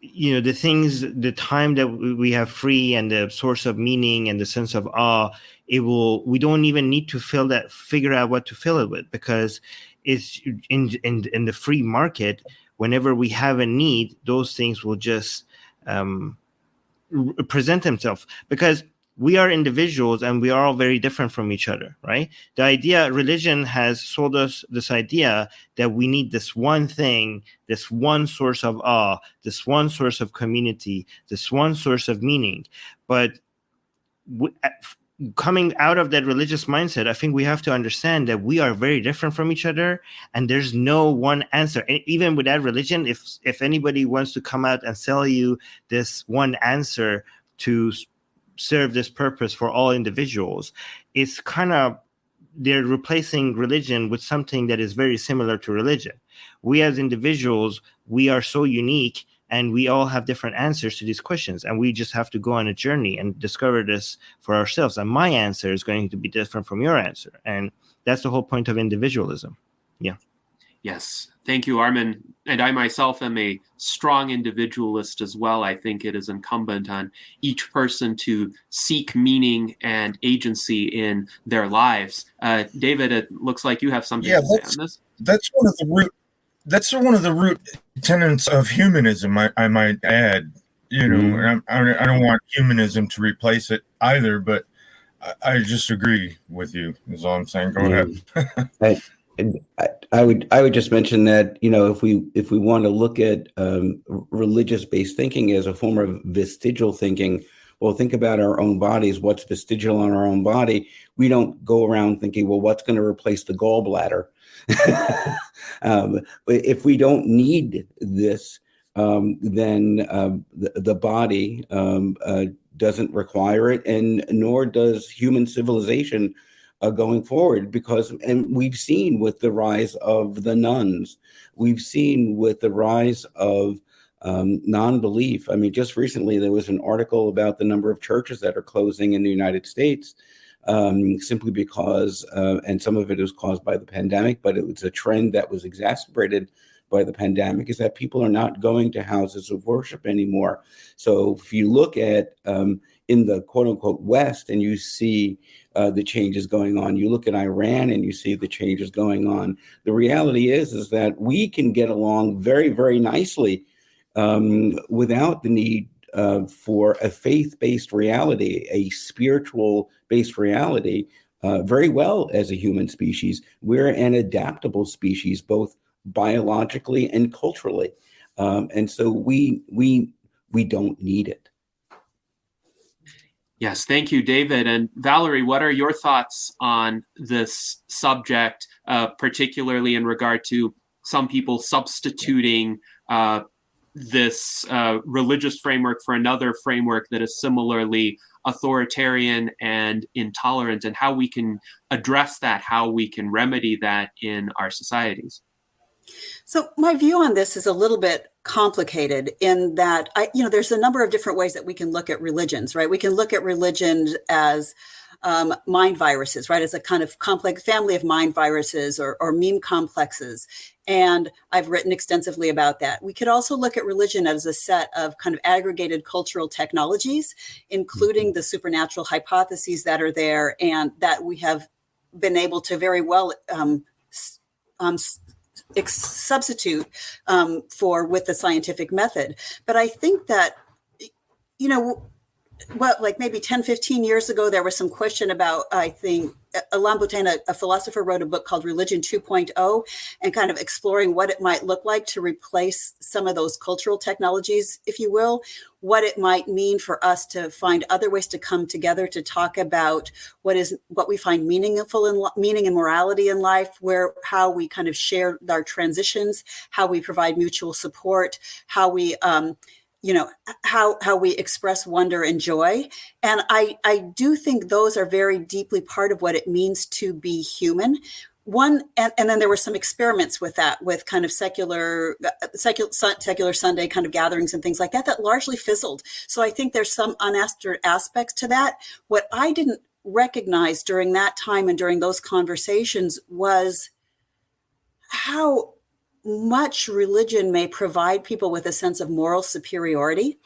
the time that we have free and the source of meaning and the sense of awe, we don't even need to figure out what to fill it with, because it's in the free market. Whenever we have a need, those things will just present themselves, because we are individuals and we are all very different from each other, right? The idea, religion has sold us this idea that we need this one thing, this one source of awe, this one source of community, this one source of meaning. But coming out of that religious mindset, I think we have to understand that we are very different from each other, and there's no one answer. And even without religion, if anybody wants to come out and sell you this one answer to serve this purpose for all individuals, it's kind of, they're replacing religion with something that is very similar to religion. We as individuals, we are so unique, and we all have different answers to these questions, and we just have to go on a journey and discover this for ourselves. And my answer is going to be different from your answer, and that's the whole point of individualism. Yeah. Yes. Thank you, Armin. And I myself am a strong individualist as well. I think it is incumbent on each person to seek meaning and agency in their lives. David, it looks like you have something to say on this. That's one of the root tenets of humanism, I might add. And I don't want humanism to replace it either, but I just agree with you, is all I'm saying. Go ahead. I would just mention that, if we want to look at religious-based thinking as a form of vestigial thinking, well, think about our own bodies. What's vestigial on our own body? We don't go around thinking, well, what's going to replace the gallbladder? If we don't need this, then the body doesn't require it, and nor does human civilization going forward, and we've seen with the rise of the nuns, we've seen with the rise of non-belief. I mean, just recently there was an article about the number of churches that are closing in the United States, simply because, and some of it was caused by the pandemic, but it was a trend that was exacerbated by the pandemic, is that people are not going to houses of worship anymore. So if you look at in the quote unquote West and you see the changes going on, you look at Iran and you see the changes going on, the reality is that we can get along very, very nicely without the need for a faith-based reality, a spiritual-based reality, very well as a human species. We're an adaptable species, both biologically and culturally, and so we don't need it. Yes, thank you, David. And Valerie, what are your thoughts on this subject, particularly in regard to some people substituting this religious framework for another framework that is similarly authoritarian and intolerant, and how we can address that, how we can remedy that in our societies? So my view on this is a little bit complicated in that there's a number of different ways that we can look at religions, right? We can look at religion as mind viruses, right? As a kind of complex family of mind viruses or meme complexes. And I've written extensively about that. We could also look at religion as a set of kind of aggregated cultural technologies, including the supernatural hypotheses that are there and that we have been able to very well substitute for with the scientific method. But I think that, like maybe 10, 15 years ago, there was some question about, I think, Alain Boutin, a philosopher, wrote a book called Religion 2.0 and kind of exploring what it might look like to replace some of those cultural technologies, if you will, what it might mean for us to find other ways to come together to talk about what we find meaningful in meaning and morality in life, how we kind of share our transitions, how we provide mutual support, how we how we express wonder and joy. And I do think those are very deeply part of what it means to be human. And then there were some experiments with that, with kind of secular Sunday kind of gatherings and things like that, that largely fizzled. So I think there's some unanswered aspects to that. What I didn't recognize during that time and during those conversations was how much religion may provide people with a sense of moral superiority,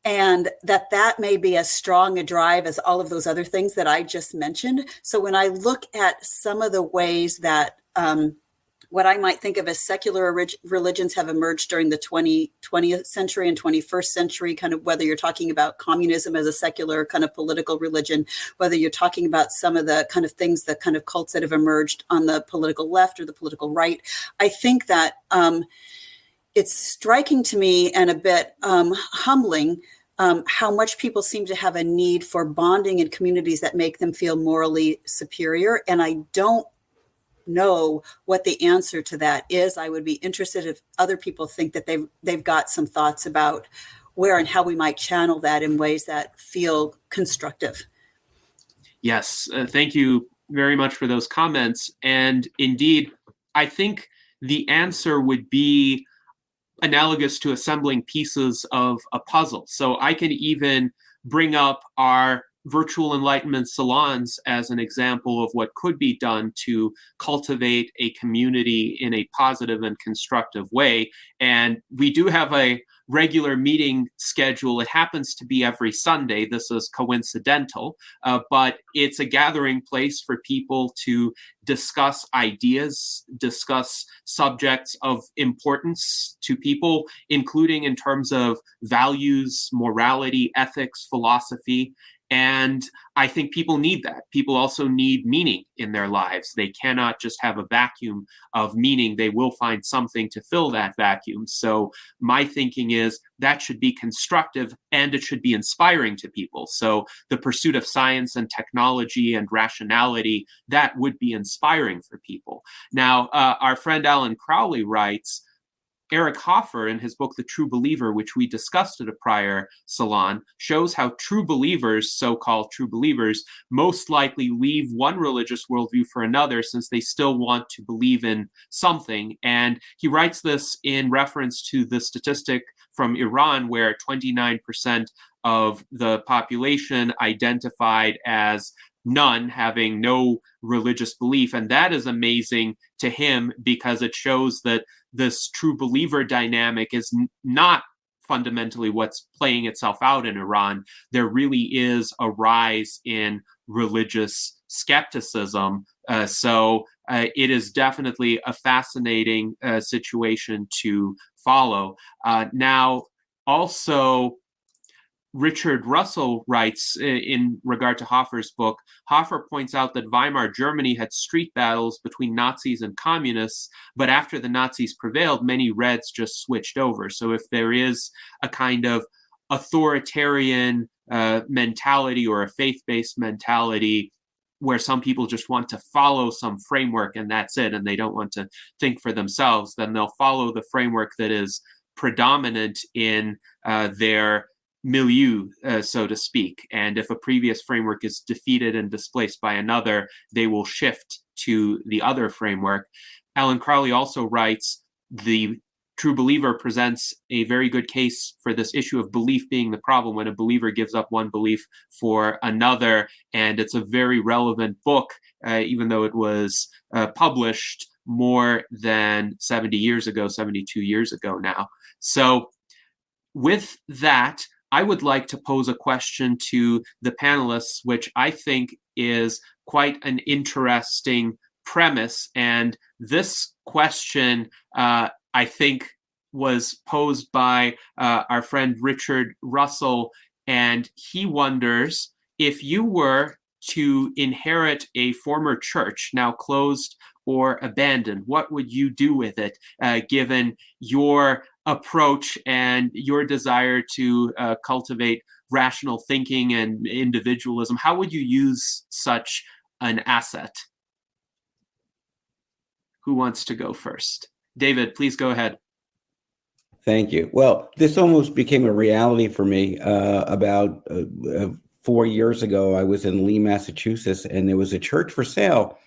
and that may be as strong a drive as all of those other things that I just mentioned. So when I look at some of the ways that what I might think of as secular religions have emerged during the 20th century and 21st century, kind of whether you're talking about communism as a secular kind of political religion, whether you're talking about some of the kind of things, the kind of cults that have emerged on the political left or the political right, I think that it's striking to me and a bit humbling how much people seem to have a need for bonding in communities that make them feel morally superior. And I don't know what the answer to that is. I would be interested if other people think that they've got some thoughts about where and how we might channel that in ways that feel constructive. Yes, thank you very much for those comments. And indeed, I think the answer would be analogous to assembling pieces of a puzzle. So I can even bring up our virtual enlightenment salons as an example of what could be done to cultivate a community in a positive and constructive way. And we do have a regular meeting schedule. It happens to be every Sunday. This is coincidental, but it's a gathering place for people to discuss ideas, discuss subjects of importance to people, including in terms of values, morality, ethics, philosophy. And I think people need that. People also need meaning in their lives. They cannot just have a vacuum of meaning. They will find something to fill that vacuum. So my thinking is that should be constructive and it should be inspiring to people. So the pursuit of science and technology and rationality, that would be inspiring for people. Now, our friend Alan Crowley writes, Eric Hoffer, in his book, The True Believer, which we discussed at a prior salon, shows how true believers, so-called true believers, most likely leave one religious worldview for another since they still want to believe in something. And he writes this in reference to the statistic from Iran, where 29% of the population identified as none, having no religious belief. And that is amazing to him because it shows that this true believer dynamic is not fundamentally what's playing itself out in Iran. There really is a rise in religious skepticism. So it is definitely a fascinating situation to follow. Now, also, Richard Russell writes in regard to Hoffer's book, Hoffer points out that Weimar Germany had street battles between Nazis and communists, but after the Nazis prevailed, many Reds just switched over. So if there is a kind of authoritarian mentality or a faith-based mentality where some people just want to follow some framework and that's it, and they don't want to think for themselves, then they'll follow the framework that is predominant in their milieu, so to speak. And if a previous framework is defeated and displaced by another, they will shift to the other framework. Alan Crowley also writes, the True Believer presents a very good case for this issue of belief being the problem when a believer gives up one belief for another. And it's a very relevant book, even though it was published more than 70 years ago, 72 years ago now. So with that, I would like to pose a question to the panelists, which I think is quite an interesting premise. And this question, I think, was posed by our friend Richard Russell, and he wonders, if you were to inherit a former church, now closed or abandoned, what would you do with it, given your approach and your desire to cultivate rational thinking and individualism? How would you use such an asset? Who wants to go first? David, please go ahead. Thank you. Well, this almost became a reality for me about 4 years ago. I was in Lee, Massachusetts, and there was a church for sale.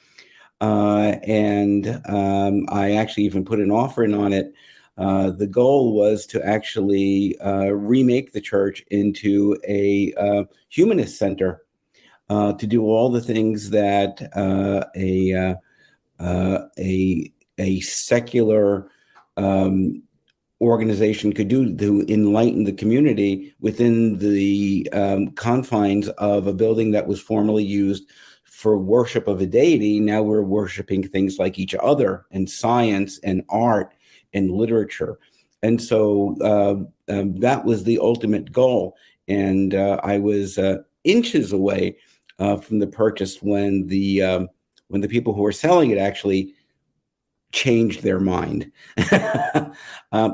And I actually even put an offer in on it. The goal was to actually remake the church into a humanist center, to do all the things that a secular organization could do to enlighten the community within the confines of a building that was formerly used for worship of a deity. Now we're worshiping things like each other and science and art and literature. And so that was the ultimate goal. And I was inches away from the purchase when the people who were selling it actually changed their mind.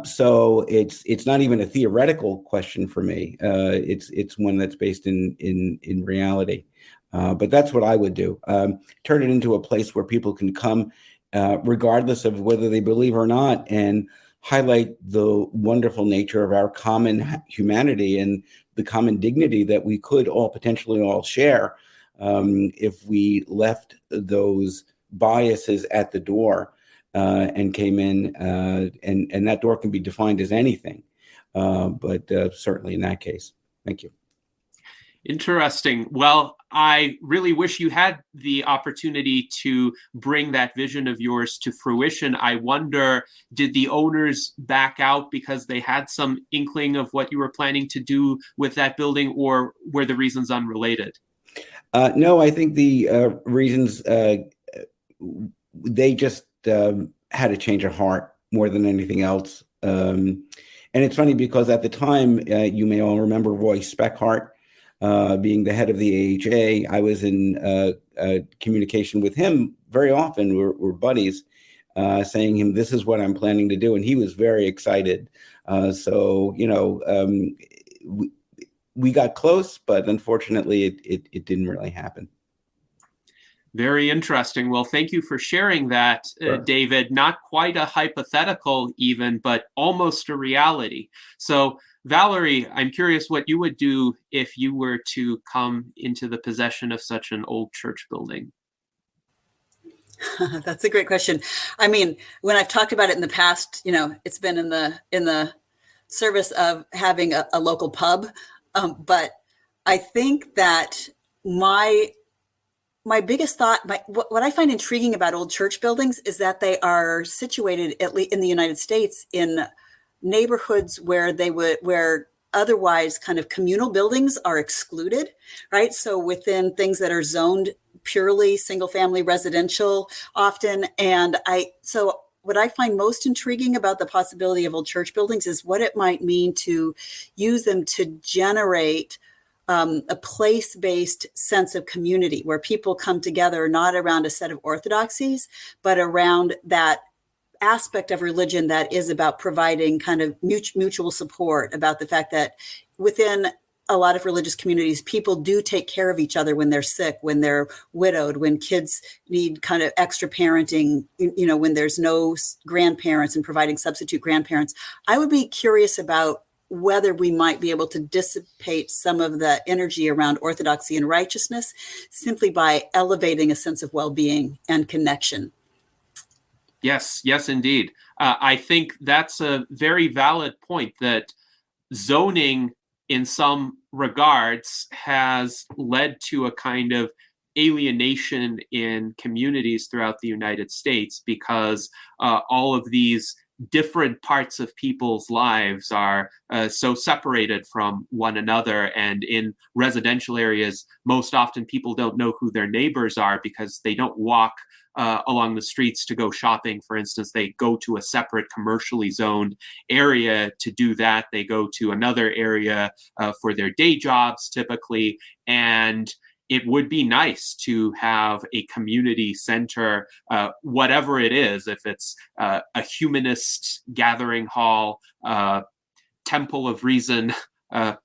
So it's not even a theoretical question for me. It's one that's based in reality. But that's what I would do. Turn it into a place where people can come, regardless of whether they believe or not, and highlight the wonderful nature of our common humanity and the common dignity that we could all potentially all share, if we left those biases at the door and came in, and that door can be defined as anything, but certainly in that case. Thank you. Interesting. Well, I really wish you had the opportunity to bring that vision of yours to fruition. I wonder, did the owners back out because they had some inkling of what you were planning to do with that building, or were the reasons unrelated? No, I think the reasons, they just had a change of heart more than anything else. And it's funny because at the time, you may all remember Roy Speckhart, being the head of the AHA. I was in communication with him very often. We're buddies, saying him, this is what I'm planning to do. And he was very excited. So, we got close, but unfortunately it didn't really happen. Very interesting. Well, thank you for sharing that, Sure. David. Not quite a hypothetical even, but almost a reality. So Valerie, I'm curious what you would do if you were to come into the possession of such an old church building. That's a great question. I mean, when I've talked about it in the past, it's been in the service of having a local pub. But I think that my biggest thought, what I find intriguing about old church buildings is that they are situated, at least in the United States, in neighborhoods where otherwise kind of communal buildings are excluded, right? So within things that are zoned purely single family residential often. And so what I find most intriguing about the possibility of old church buildings is what it might mean to use them to generate a place-based sense of community where people come together, not around a set of orthodoxies, but around that aspect of religion that is about providing kind of mutual support, about the fact that within a lot of religious communities, people do take care of each other when they're sick, when they're widowed, when kids need kind of extra parenting, when there's no grandparents and providing substitute grandparents. I would be curious about whether we might be able to dissipate some of the energy around orthodoxy and righteousness simply by elevating a sense of well-being and connection. Yes, indeed. I think that's a very valid point, that zoning in some regards has led to a kind of alienation in communities throughout the United States, because all of these different parts of people's lives are so separated from one another. And in residential areas, most often people don't know who their neighbors are because they don't walk along the streets to go shopping. For instance, they go to a separate commercially zoned area to do that. They go to another area for their day jobs typically. And it would be nice to have a community center, whatever it is, if it's a humanist gathering hall, temple of reason,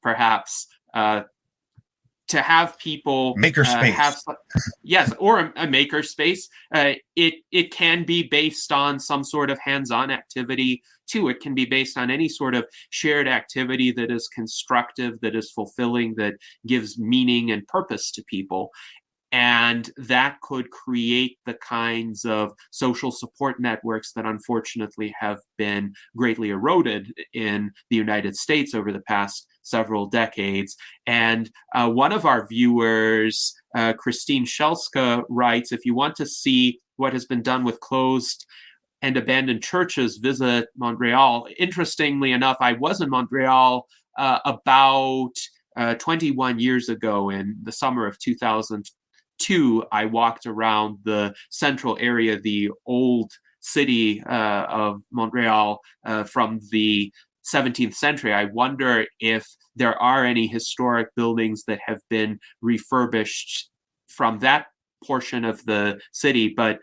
perhaps, to have people Makerspace. yes, or a maker space. It can be based on some sort of hands-on activity too. It can be based on any sort of shared activity that is constructive, that is fulfilling, that gives meaning and purpose to people. And that could create the kinds of social support networks that unfortunately have been greatly eroded in the United States over the past several decades. And one of our viewers, Christine Shelska, writes, if you want to see what has been done with closed and abandoned churches, visit Montreal. Interestingly enough, I was in Montreal about 21 years ago in the summer of 2002. I walked around the central area, the old city of Montreal from the 17th century. I wonder if there are any historic buildings that have been refurbished from that portion of the city. But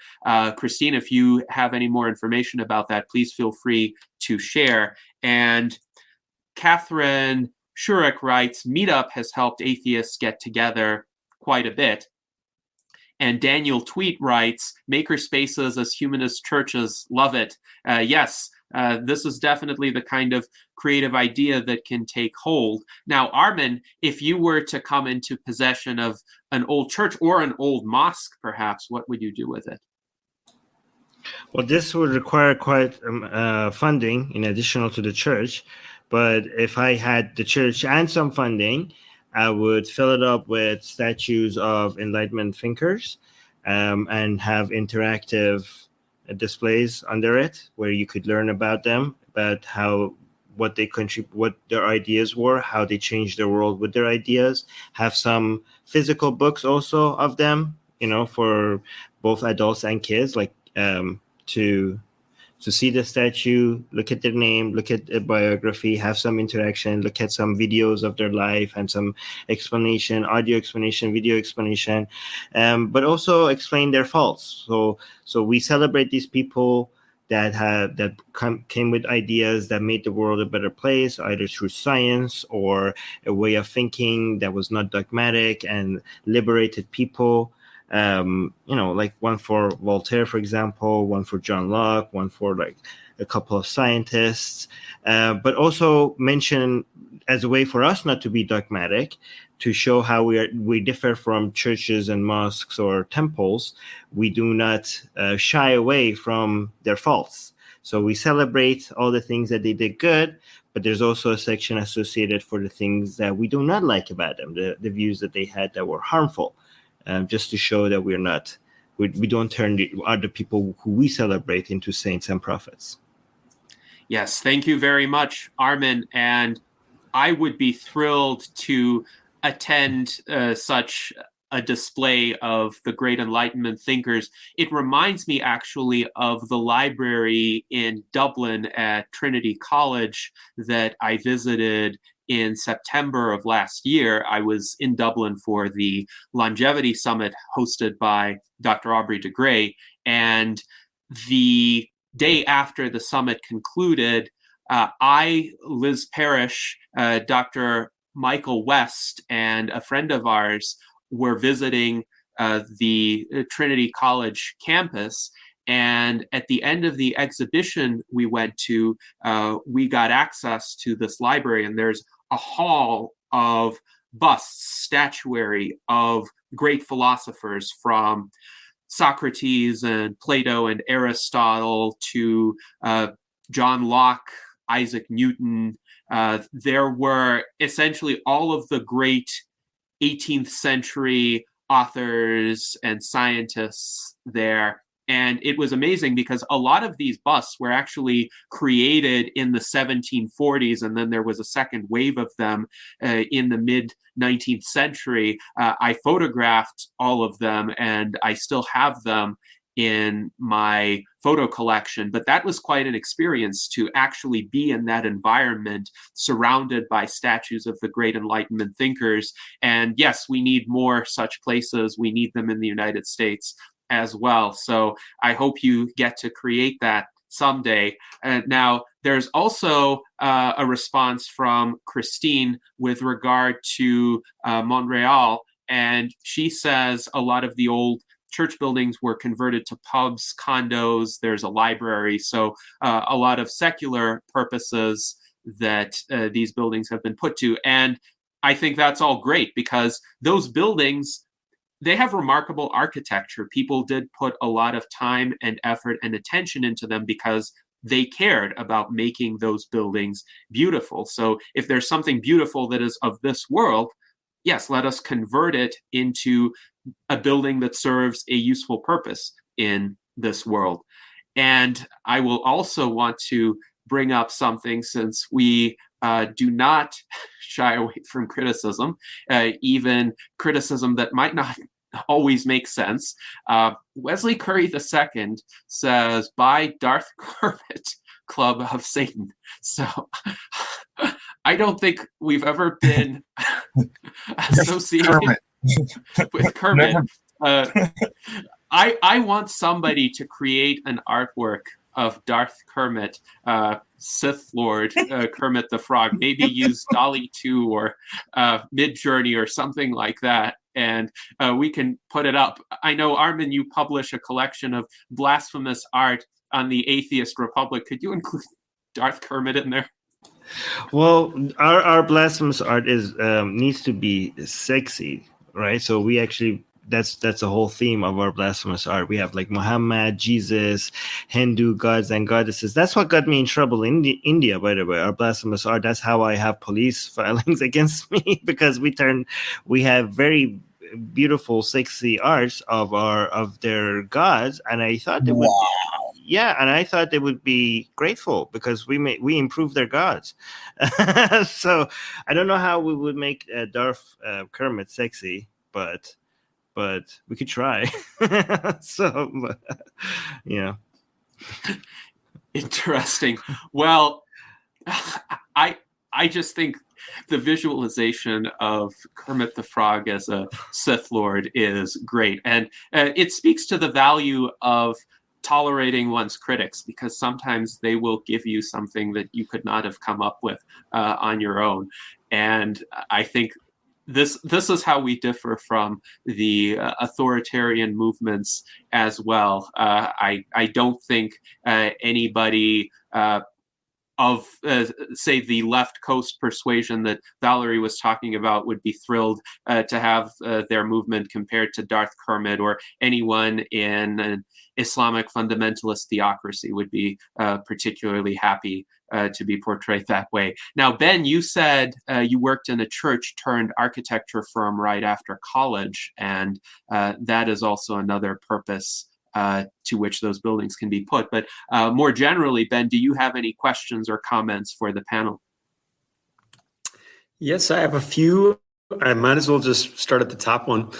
Christine, if you have any more information about that, please feel free to share. And Catherine Shurek writes, Meetup has helped atheists get together quite a bit. And Daniel Tweet writes, maker spaces as humanist churches, love it. Yes, this is definitely the kind of creative idea that can take hold. Now, Armin, if you were to come into possession of an old church or an old mosque, perhaps, what would you do with it? Well, this would require quite funding in addition to the church. But if I had the church and some funding, I would fill it up with statues of Enlightenment thinkers and have interactive displays under it where you could learn about them, about what they contribute, what their ideas were, how they changed the world with their ideas. Have some physical books also of them, for both adults and kids, like to see the statue, look at their name, look at their biography, have some interaction, look at some videos of their life and some explanation, audio explanation, video explanation, but also explain their faults. So we celebrate these people that came with ideas that made the world a better place, either through science or a way of thinking that was not dogmatic and liberated people. Like one for Voltaire, for example, one for John Locke, one for like a couple of scientists, but also mention as a way for us not to be dogmatic, to show how we differ from churches and mosques or temples. We do not shy away from their faults. So we celebrate all the things that they did good, but there's also a section associated for the things that we do not like about them, the views that they had that were harmful. Just to show that we don't turn the other people who we celebrate into saints and prophets. Yes, thank you very much, Armin. And I would be thrilled to attend such a display of the great Enlightenment thinkers. It reminds me actually of the library in Dublin at Trinity College that I visited in September of last year. I was in Dublin for the Longevity Summit hosted by Dr. Aubrey de Grey. And the day after the summit concluded, I, Liz Parrish, Dr. Michael West, and a friend of ours were visiting the Trinity College campus. And at the end of the exhibition we went to, we got access to this library, and there's a hall of busts, statuary of great philosophers from Socrates and Plato and Aristotle to John Locke, Isaac Newton. There were essentially all of the great 18th century authors and scientists there. And it was amazing because a lot of these busts were actually created in the 1740s, and then there was a second wave of them in the mid 19th century. I photographed all of them, and I still have them in my photo collection. But that was quite an experience to actually be in that environment, surrounded by statues of the great Enlightenment thinkers. And yes, we need more such places. We need them in the United States as well. So I hope you get to create that someday. Now, there's also a response from Christine with regard to Montreal, and she says a lot of the old church buildings were converted to pubs, condos, there's a library, so a lot of secular purposes that these buildings have been put to. And I think that's all great because those buildings, they have remarkable architecture. People did put a lot of time and effort and attention into them because they cared about making those buildings beautiful. So if there's something beautiful that is of this world, yes, let us convert it into a building that serves a useful purpose in this world. And I will also want to bring up something, since we do not shy away from criticism, even criticism that might not always make sense. Wesley Curry II says, "Buy Darth Kermit, Club of Satan." So I don't think we've ever been associated with Kermit. I want somebody to create an artwork of Darth Kermit, Sith Lord Kermit the Frog. Maybe use Dolly 2 or Midjourney or something like that, and we can put it up. I know, Armin, you publish a collection of blasphemous art on the Atheist Republic. Could you include Darth Kermit in there? Well, our blasphemous art is needs to be sexy, right? So we actually, that's the whole theme of our blasphemous art. We have like Muhammad, Jesus, Hindu gods and goddesses. That's what got me in trouble in India, by the way. Our blasphemous art. That's how I have police filings against me, because we have very beautiful, sexy arts of their gods, and I thought they would. Yeah, and I thought they would be grateful because we improved their gods. So I don't know how we would make Darth Kermit sexy, but we could try. So, yeah. Interesting. Well, I just think the visualization of Kermit the Frog as a Sith Lord is great. And it speaks to the value of tolerating one's critics, because sometimes they will give you something that you could not have come up with on your own. And I think this is how we differ from the authoritarian movements as well. I don't think anybody of, say, the left coast persuasion that Valerie was talking about would be thrilled to have their movement compared to Darth Kermit, or anyone in an Islamic fundamentalist theocracy would be particularly happy to be portrayed that way. Now, Ben, you said you worked in a church turned architecture firm right after college, and that is also another purpose to which those buildings can be put. But more generally, Ben, do you have any questions or comments for the panel? Yes, I have a few. I might as well just start at the top one.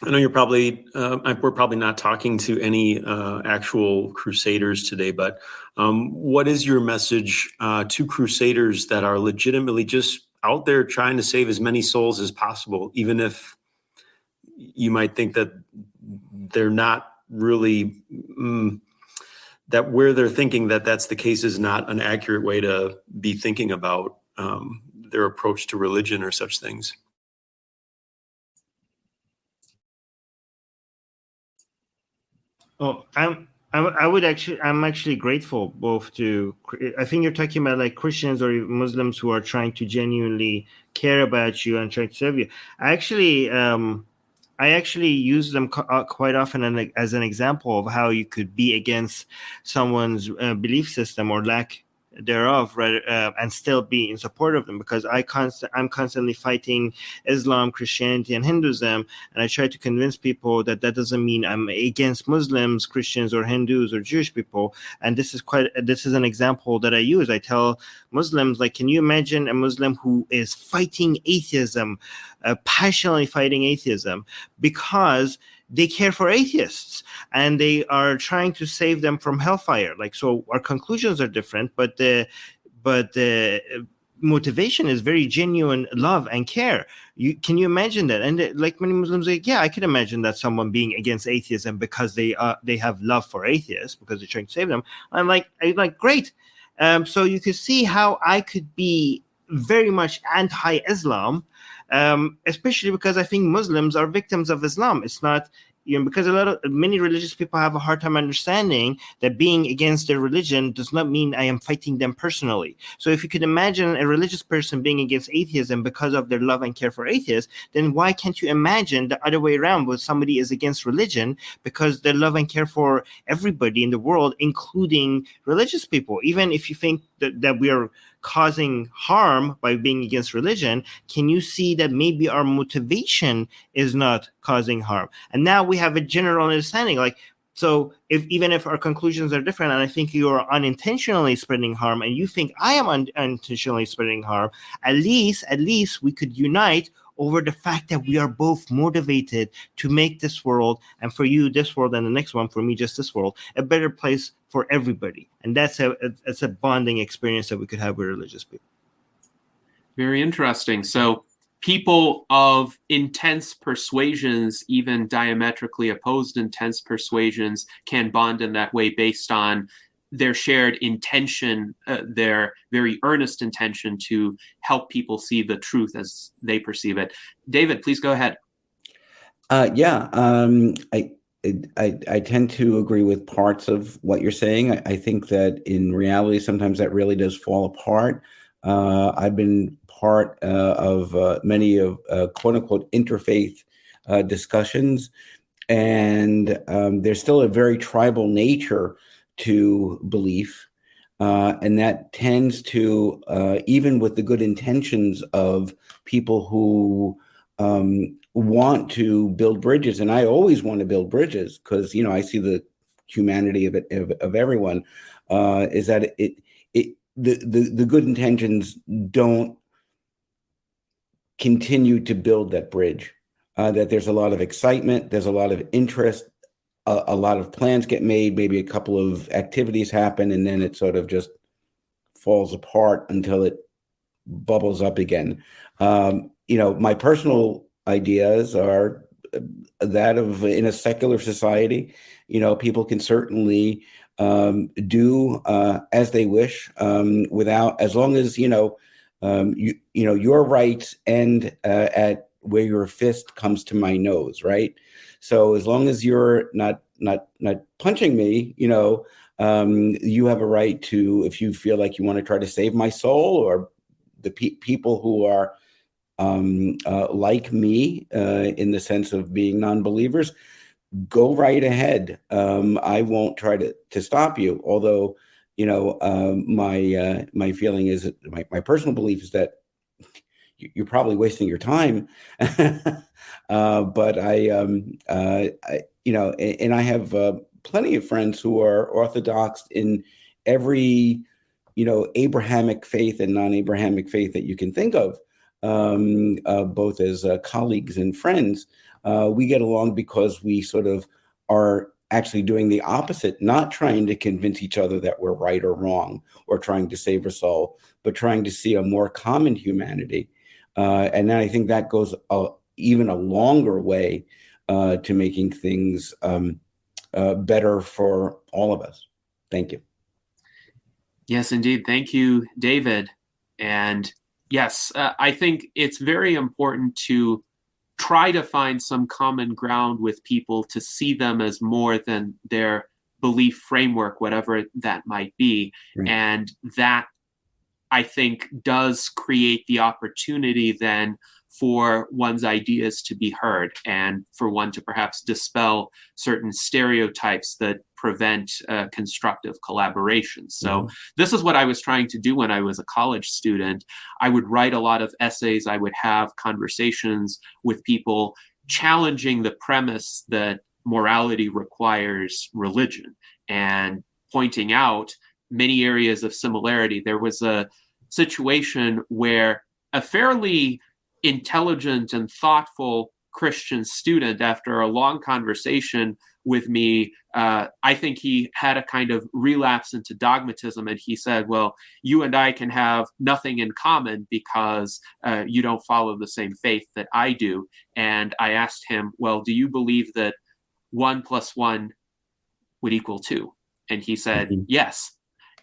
I know you're probably, we're probably not talking to any actual crusaders today, but what is your message to crusaders that are legitimately just out there trying to save as many souls as possible, even if you might think that they're not really, that where they're thinking that that's the case is not an accurate way to be thinking about their approach to religion or such things? Oh, I'm actually grateful both to, I think you're talking about like Christians or Muslims who are trying to genuinely care about you and trying to serve you. I actually I actually use them quite often as an example of how you could be against someone's belief system or lack thereof, right, and still be in support of them, because I'm constantly fighting Islam, Christianity, and Hinduism, and I try to convince people that doesn't mean I'm against Muslims, Christians, or Hindus or Jewish people. And this is an example that I use. I tell Muslims, like, can you imagine a Muslim who is fighting atheism, passionately fighting atheism, because they care for atheists and they are trying to save them from hellfire? Like, so our conclusions are different, but the motivation is very genuine love and care. Can you imagine that? And like many Muslims, like, yeah, I can imagine that someone being against atheism because they have love for atheists because they're trying to save them. I'm like, great. So you could see how I could be very much anti-Islam, especially because I think Muslims are victims of Islam. It's not, because many religious people have a hard time understanding that being against their religion does not mean I am fighting them personally. So if you could imagine a religious person being against atheism because of their love and care for atheists, then why can't you imagine the other way around, where somebody is against religion because they love and care for everybody in the world, including religious people? Even if you think that we are causing harm by being against religion, can you see that maybe our motivation is not causing harm? And now we have a general understanding. Like, so even if our conclusions are different, and I think you are unintentionally spreading harm, and you think I am unintentionally spreading harm, at least we could unite over the fact that we are both motivated to make this world, and for you this world and the next one, for me just this world, a better place for everybody. And that's a bonding experience that we could have with religious people. Very interesting. So people of intense persuasions, even diametrically opposed intense persuasions, can bond in that way based on their shared intention, their very earnest intention to help people see the truth as they perceive it. David, please go ahead. I tend to agree with parts of what you're saying. I think that in reality, sometimes that really does fall apart. I've been part of many of quote unquote interfaith discussions, and there's still a very tribal nature to belief, and that tends to, even with the good intentions of people who want to build bridges, and I always want to build bridges because I see the humanity of everyone. Is that the good intentions don't continue to build that bridge? That there's a lot of excitement, there's a lot of interest. A lot of plans get made, maybe a couple of activities happen, and then it sort of just falls apart until it bubbles up again. My personal ideas are that of, in a secular society, people can certainly do as they wish, without, as long as your rights end at where your fist comes to my nose, right? So as long as you're not punching me, you have a right to, if you feel like you want to try to save my soul or the people who are like me in the sense of being non-believers, go right ahead. I won't try to stop you. Although, my feeling is that my personal belief is that you're probably wasting your time. But and I have plenty of friends who are Orthodox in every, Abrahamic faith and non-Abrahamic faith that you can think of, both as colleagues and friends. We get along because we sort of are actually doing the opposite, not trying to convince each other that we're right or wrong or trying to save a soul, but trying to see a more common humanity. And then I think that goes even a longer way to making things better for all of us. Thank you. Yes, indeed. Thank you, David. And yes, I think it's very important to try to find some common ground with people, to see them as more than their belief framework, whatever that might be. Right. And that, I think, does create the opportunity then for one's ideas to be heard and for one to perhaps dispel certain stereotypes that prevent constructive collaboration. So this is what I was trying to do when I was a college student. I would write a lot of essays. I would have conversations with people challenging the premise that morality requires religion and pointing out many areas of similarity. There was a situation where a fairly intelligent and thoughtful Christian student, after a long conversation with me, I think he had a kind of relapse into dogmatism, and he said, well, you and I can have nothing in common because you don't follow the same faith that I do. And I asked him, well, do you believe that 1 + 1 would equal 2? And he said, yes.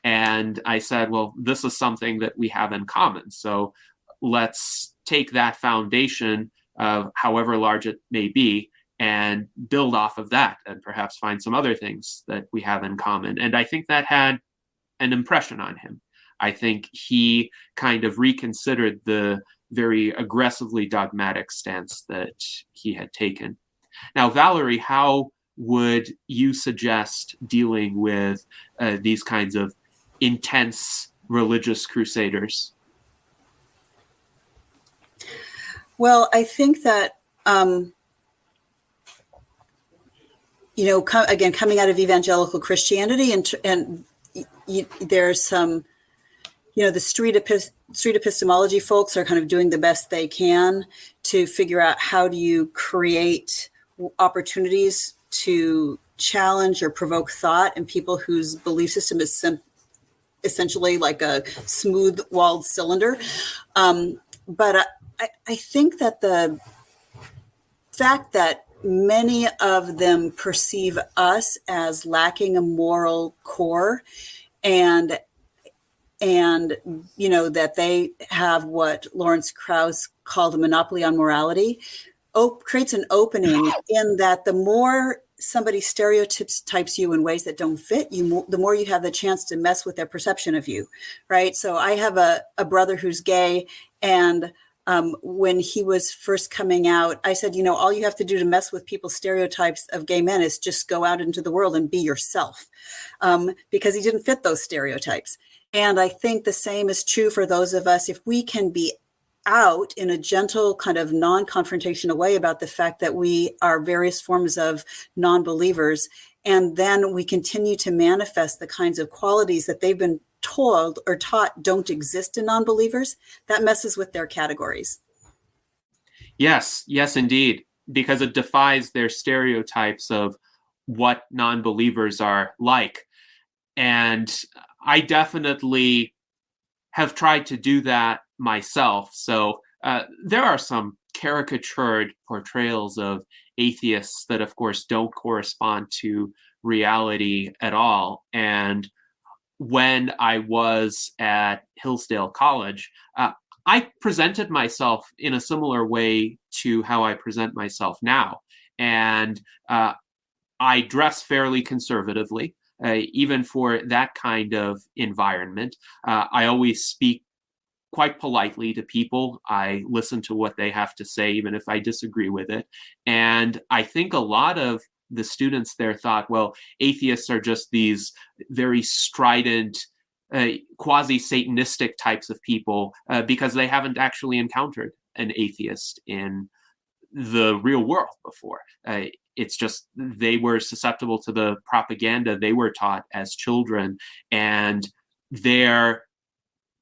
And I said, well, this is something that we have in common. So let's take that foundation, however large it may be, and build off of that and perhaps find some other things that we have in common. And I think that had an impression on him. I think he kind of reconsidered the very aggressively dogmatic stance that he had taken. Now, Valerie, how would you suggest dealing with these kinds of intense religious crusaders? Well, I think that, again, coming out of evangelical Christianity, and there's some, the street epistemology folks are kind of doing the best they can to figure out how do you create opportunities to challenge or provoke thought in people whose belief system is essentially like a smooth-walled cylinder. But I think that the fact that many of them perceive us as lacking a moral core, and that they have what Lawrence Krauss called a monopoly on morality, creates an opening in that the more somebody stereotypes you in ways that don't fit you, the more you have the chance to mess with their perception of you, right? So I have a brother who's gay, and when he was first coming out, I said, all you have to do to mess with people's stereotypes of gay men is just go out into the world and be yourself, because he didn't fit those stereotypes. And I think the same is true for those of us. If we can be out in a gentle kind of non-confrontational way about the fact that we are various forms of non-believers, and then we continue to manifest the kinds of qualities that they've been told or taught don't exist in non-believers, that messes with their categories. Yes, indeed, because it defies their stereotypes of what non-believers are like. And I definitely have tried to do that myself. So there are some caricatured portrayals of atheists that, of course, don't correspond to reality at all. And when I was at Hillsdale College, I presented myself in a similar way to how I present myself now. And I dress fairly conservatively, even for that kind of environment. I always speak quite politely to people. I listen to what they have to say, even if I disagree with it. And I think a lot of the students there thought, well, atheists are just these very strident, quasi-Satanistic types of people because they haven't actually encountered an atheist in the real world before. It's just they were susceptible to the propaganda they were taught as children, and their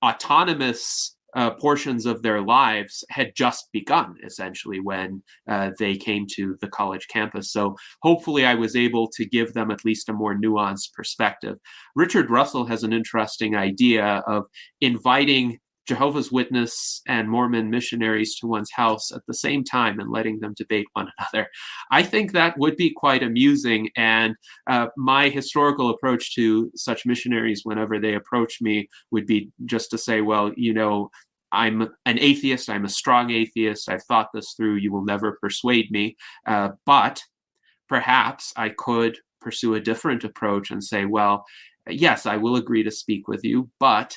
autonomous portions of their lives had just begun, essentially, when they came to the college campus. So hopefully I was able to give them at least a more nuanced perspective. Richard Russell has an interesting idea of inviting Jehovah's Witness and Mormon missionaries to one's house at the same time and letting them debate one another. I think that would be quite amusing. And my historical approach to such missionaries whenever they approach me would be just to say, well, I'm an atheist. I'm a strong atheist. I've thought this through. You will never persuade me. But perhaps I could pursue a different approach and say, well, yes, I will agree to speak with you, but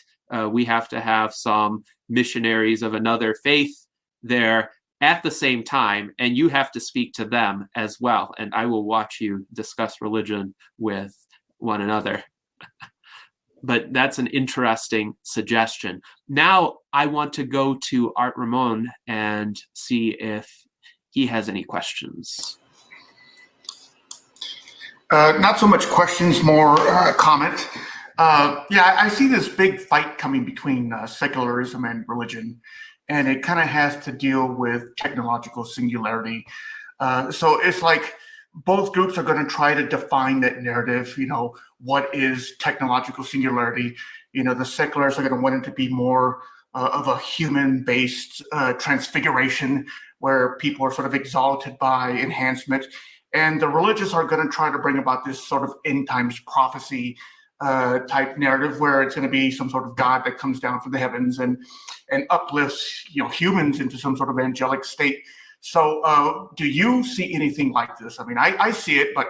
we have to have some missionaries of another faith there at the same time, and you have to speak to them as well. And I will watch you discuss religion with one another. But that's an interesting suggestion. Now I want to go to Art Ramon and see if he has any questions. Not so much questions, more comment. Yeah, I see this big fight coming between secularism and religion, and it kind of has to deal with technological singularity. So it's like both groups are going to try to define that narrative. What is technological singularity? The secularists are going to want it to be more of a human-based transfiguration where people are sort of exalted by enhancement. And the religious are going to try to bring about this sort of end times prophecy type narrative where it's going to be some sort of God that comes down from the heavens and uplifts humans into some sort of angelic state. So do you see anything like this? I mean, I see it, but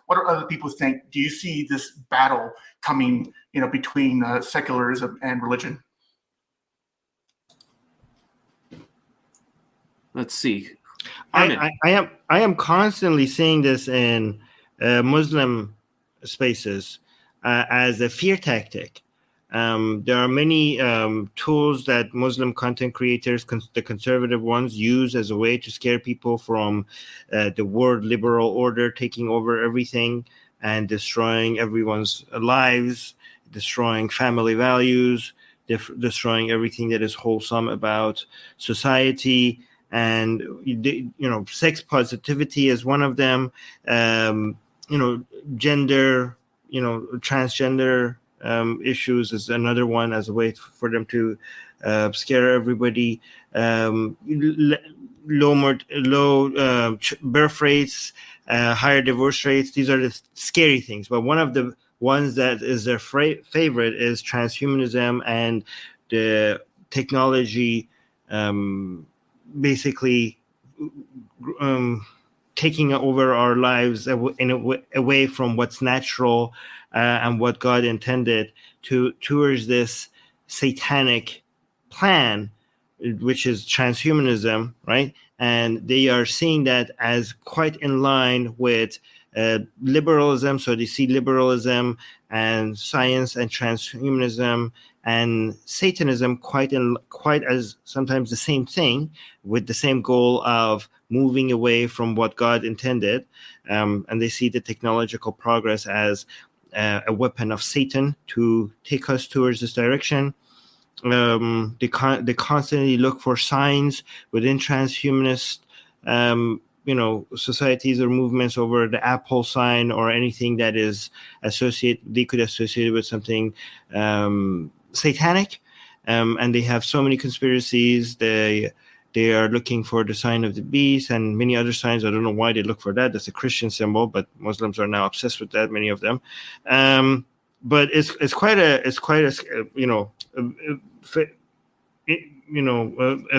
what do other people think? Do you see this battle coming between secularism and religion? Let's see. I am constantly seeing this in Muslim spaces as a fear tactic. There are many tools that Muslim content creators, the conservative ones, use as a way to scare people from the world liberal order taking over everything and destroying everyone's lives, destroying family values, destroying everything that is wholesome about society. And sex positivity is one of them. Gender, transgender issues is another one as a way for them to scare everybody. Low birth rates, higher divorce rates. These are the scary things. But one of the ones that is their favorite is transhumanism and the technology. Basically taking over our lives away from what's natural and what God intended towards this satanic plan, which is transhumanism, right? And they are seeing that as quite in line with liberalism. So they see liberalism and science and transhumanism and Satanism quite as sometimes the same thing, with the same goal of moving away from what God intended. And they see the technological progress as a weapon of Satan to take us towards this direction. They constantly look for signs within transhumanist societies or movements over the Apple sign or anything that is they could associate with something satanic, and they have so many conspiracies. They are looking for the sign of the beast and many other signs. I don't know why they look for that. That's a Christian symbol, but Muslims are now obsessed with that. Many of them, but it's quite a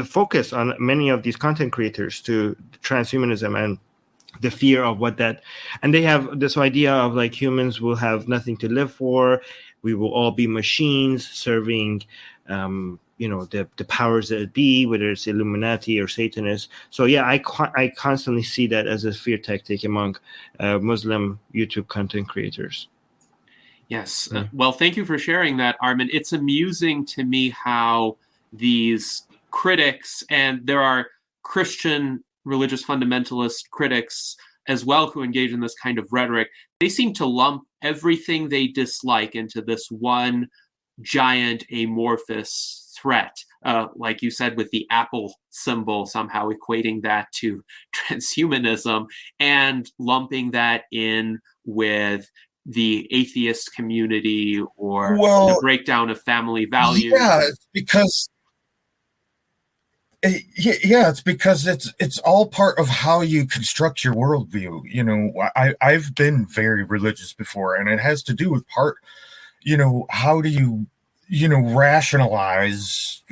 focus on many of these content creators to transhumanism and the fear of what that, and they have this idea of like humans will have nothing to live for. We will all be machines serving, the powers that be, whether it's Illuminati or Satanists. So yeah, I constantly see that as a fear tactic among Muslim YouTube content creators. Yes. Well, thank you for sharing that, Armin. It's amusing to me how these critics, and there are Christian religious fundamentalist critics as well who engage in this kind of rhetoric, they seem to lump everything they dislike into this one giant amorphous threat. Like you said, with the Apple symbol, somehow equating that to transhumanism and lumping that in with the atheist community or the breakdown of family values. Yeah, it's because it's all part of how you construct your worldview. I've been very religious before, and it has to do with how do you rationalize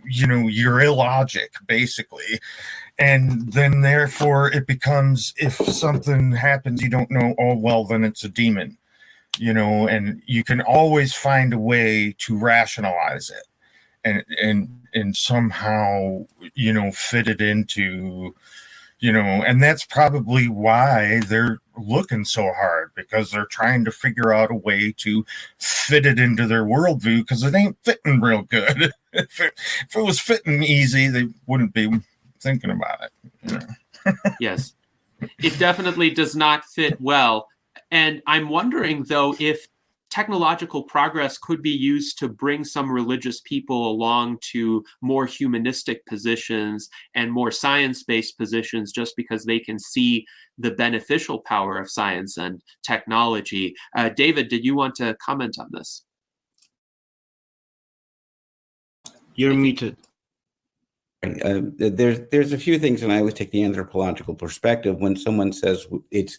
your illogic, basically. And then therefore it becomes, if something happens you don't know, oh well, then it's a demon, and you can always find a way to rationalize it. and somehow, fit it into, and that's probably why they're looking so hard, because they're trying to figure out a way to fit it into their worldview, because it ain't fitting real good. If it was fitting easy, they wouldn't be thinking about it. Yes, it definitely does not fit well. And I'm wondering, though, if technological progress could be used to bring some religious people along to more humanistic positions and more science-based positions, just because they can see the beneficial power of science and technology. David, did you want to comment on this? You're muted. There's a few things, and I always take the anthropological perspective when someone says it's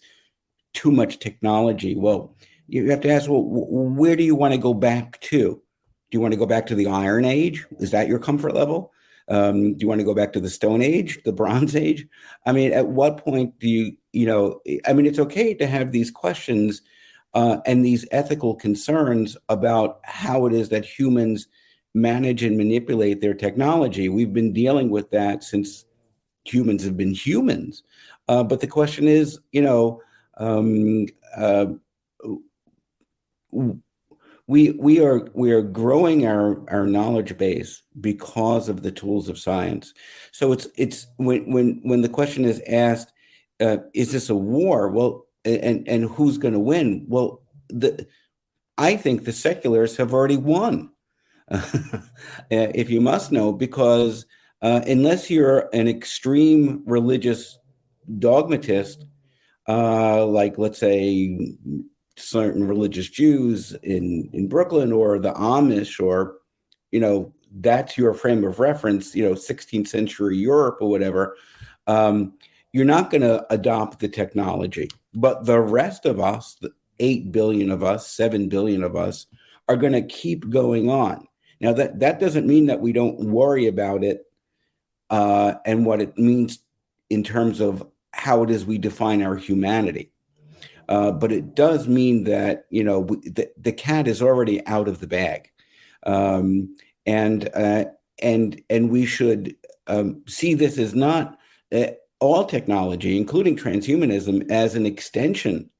too much technology. Well, you have to ask, well, where do you want to go back to? Do you want to go back to the Iron Age? Is that your comfort level? Do you want to go back to the Stone Age, the Bronze Age? I mean, at what point do it's okay to have these questions and these ethical concerns about how it is that humans manage and manipulate their technology. We've been dealing with that since humans have been humans. But the question is, we are growing our knowledge base because of the tools of science. So it's when the question is asked, is this a war? Well, and who's going to win? Well, I think the secularists have already won. If you must know, because unless you're an extreme religious dogmatist, like, let's say, certain religious Jews in Brooklyn, or the Amish, or, that's your frame of reference, 16th century Europe or whatever, you're not going to adopt the technology. But the rest of us, the 8 billion of us, 7 billion of us, are going to keep going on. Now, that doesn't mean that we don't worry about it and what it means in terms of how it is we define our humanity. But it does mean that, the cat is already out of the bag. And we should see this as not all technology, including transhumanism, as an extension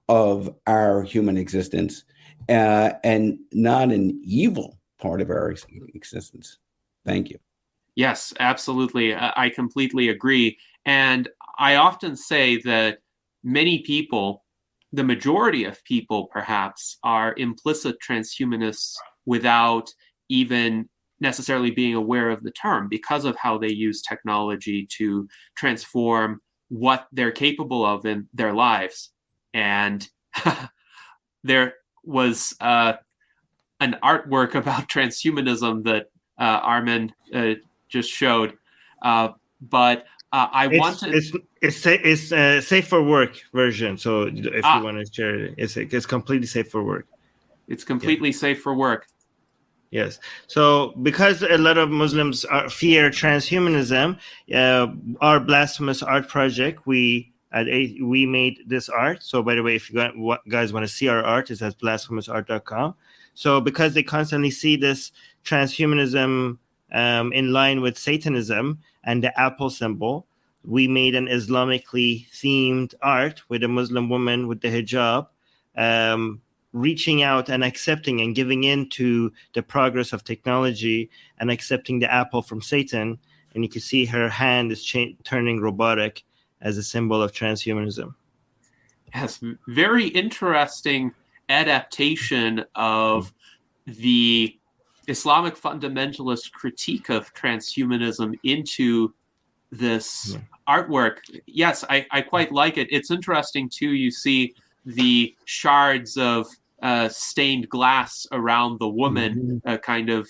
of our human existence and not an evil part of our existence. Thank you. Yes, absolutely. I completely agree. And I often say that many people, the majority of people perhaps, are implicit transhumanists without even necessarily being aware of the term, because of how they use technology to transform what they're capable of in their lives. And there was an artwork about transhumanism that Armin just showed, but it's a safe for work version. So if you want to share it, it's completely safe for work. It's completely safe for work. Yes. So because a lot of Muslims fear transhumanism, our blasphemous art project, we made this art. So by the way, if you guys want to see our art, it's at blasphemousart.com. So because they constantly see this transhumanism in line with Satanism and the apple symbol, we made an Islamically themed art with a Muslim woman with the hijab, reaching out and accepting and giving in to the progress of technology and accepting the apple from Satan. And you can see her hand is turning robotic as a symbol of transhumanism. Yes, very interesting adaptation of the Islamic fundamentalist critique of transhumanism into this artwork. Yes, I quite like it. It's interesting too. You see the shards of stained glass around the woman, kind of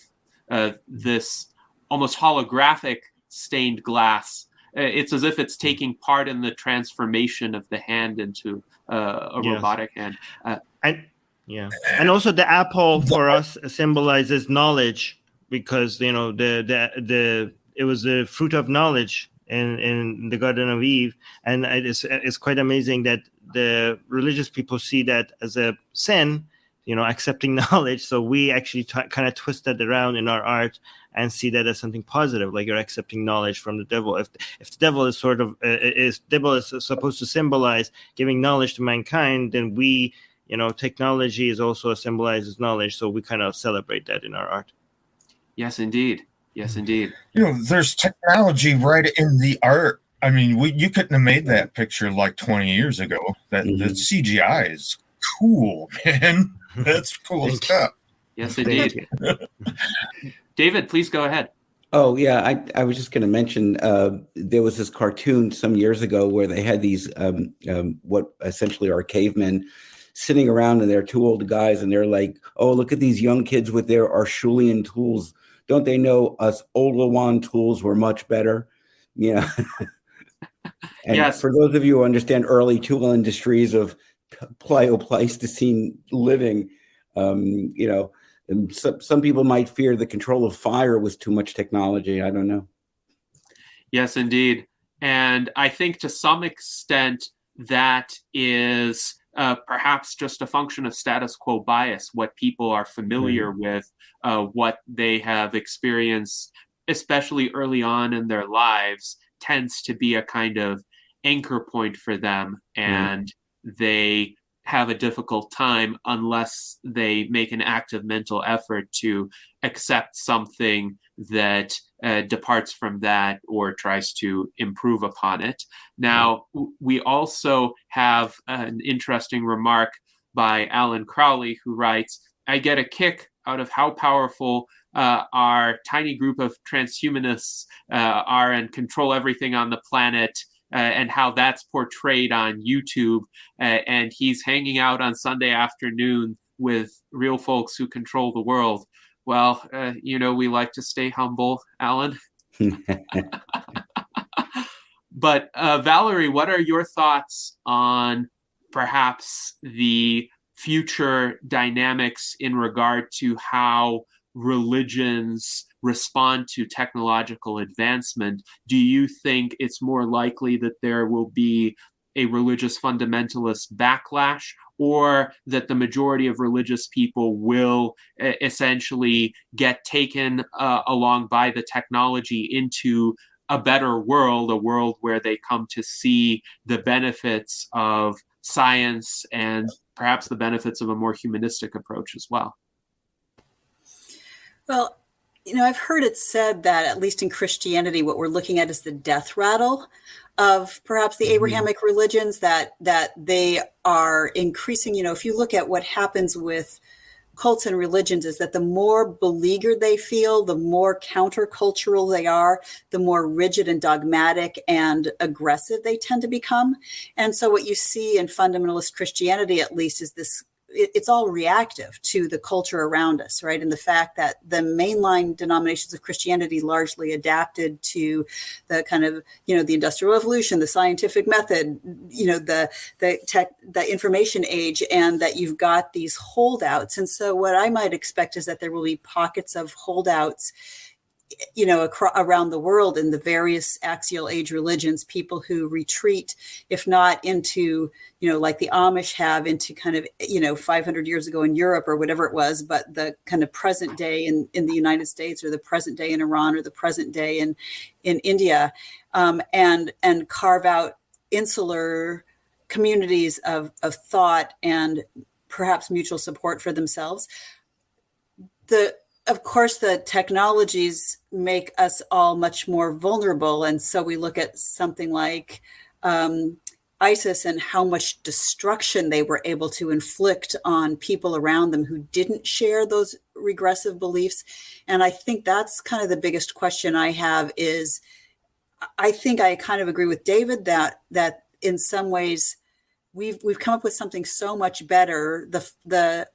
this almost holographic stained glass. It's as if it's taking part in the transformation of the hand into a robotic hand. And also the apple for us symbolizes knowledge, because it was the fruit of knowledge in the Garden of Eve, and it's quite amazing that the religious people see that as a sin, accepting knowledge. So we actually kind of twist that around in our art and see that as something positive, like you're accepting knowledge from the devil. If the devil is supposed to symbolize giving knowledge to mankind, then we, technology is also symbolizes knowledge. So we kind of celebrate that in our art. Yes, indeed. Yes, indeed. There's technology right in the art. I mean, you couldn't have made that picture like 20 years ago. That CGI is cool, man. That's cool stuff. Yes, indeed. David, please go ahead. Oh, yeah. I was just going to mention there was this cartoon some years ago where they had these what essentially are cavemen sitting around, and they're two old guys, and they're like, "Oh, look at these young kids with their Arshulian tools. Don't they know us old Lawan tools were much better?" And yes. For those of you who understand early tool industries of Pleistocene living, and some people might fear the control of fire was too much technology. I don't know. Yes, indeed. And I think to some extent that is perhaps just a function of status quo bias, what people are familiar with, what they have experienced, especially early on in their lives, tends to be a kind of anchor point for them, and they have a difficult time unless they make an active mental effort to accept something that departs from that or tries to improve upon it. Now, we also have an interesting remark by Alan Crowley, who writes, "I get a kick out of how powerful our tiny group of transhumanists are and control everything on the planet, and how that's portrayed on YouTube. And he's hanging out on Sunday afternoon with real folks who control the world." Well, we like to stay humble, Alan. But Valerie, what are your thoughts on perhaps the future dynamics in regard to how religions respond to technological advancement? Do you think it's more likely that there will be a religious fundamentalist backlash, or that the majority of religious people will essentially get taken along by the technology into a better world, a world where they come to see the benefits of science and perhaps the benefits of a more humanistic approach as well? Well, I've heard it said that at least in Christianity, what we're looking at is the death rattle of perhaps the Abrahamic religions, that they are increasing. If you look at what happens with cults and religions, is that the more beleaguered they feel, the more countercultural they are, the more rigid and dogmatic and aggressive they tend to become. And so what you see in fundamentalist Christianity, at least, is this. It's all reactive to the culture around us, right? And the fact that the mainline denominations of Christianity largely adapted to the kind of, the Industrial Revolution, the scientific method, the information age, and that you've got these holdouts. And so what I might expect is that there will be pockets of holdouts around the world in the various axial age religions, people who retreat, if not into, like the Amish have, into kind of, 500 years ago in Europe or whatever it was, but the kind of present day in the United States, or the present day in Iran, or the present day in India, and carve out insular communities of thought and perhaps mutual support for themselves. Of course, the technologies make us all much more vulnerable. And so we look at something like ISIS and how much destruction they were able to inflict on people around them who didn't share those regressive beliefs. And I think that's kind of the biggest question I have is, I think I kind of agree with David that in some ways we've come up with something so much better. The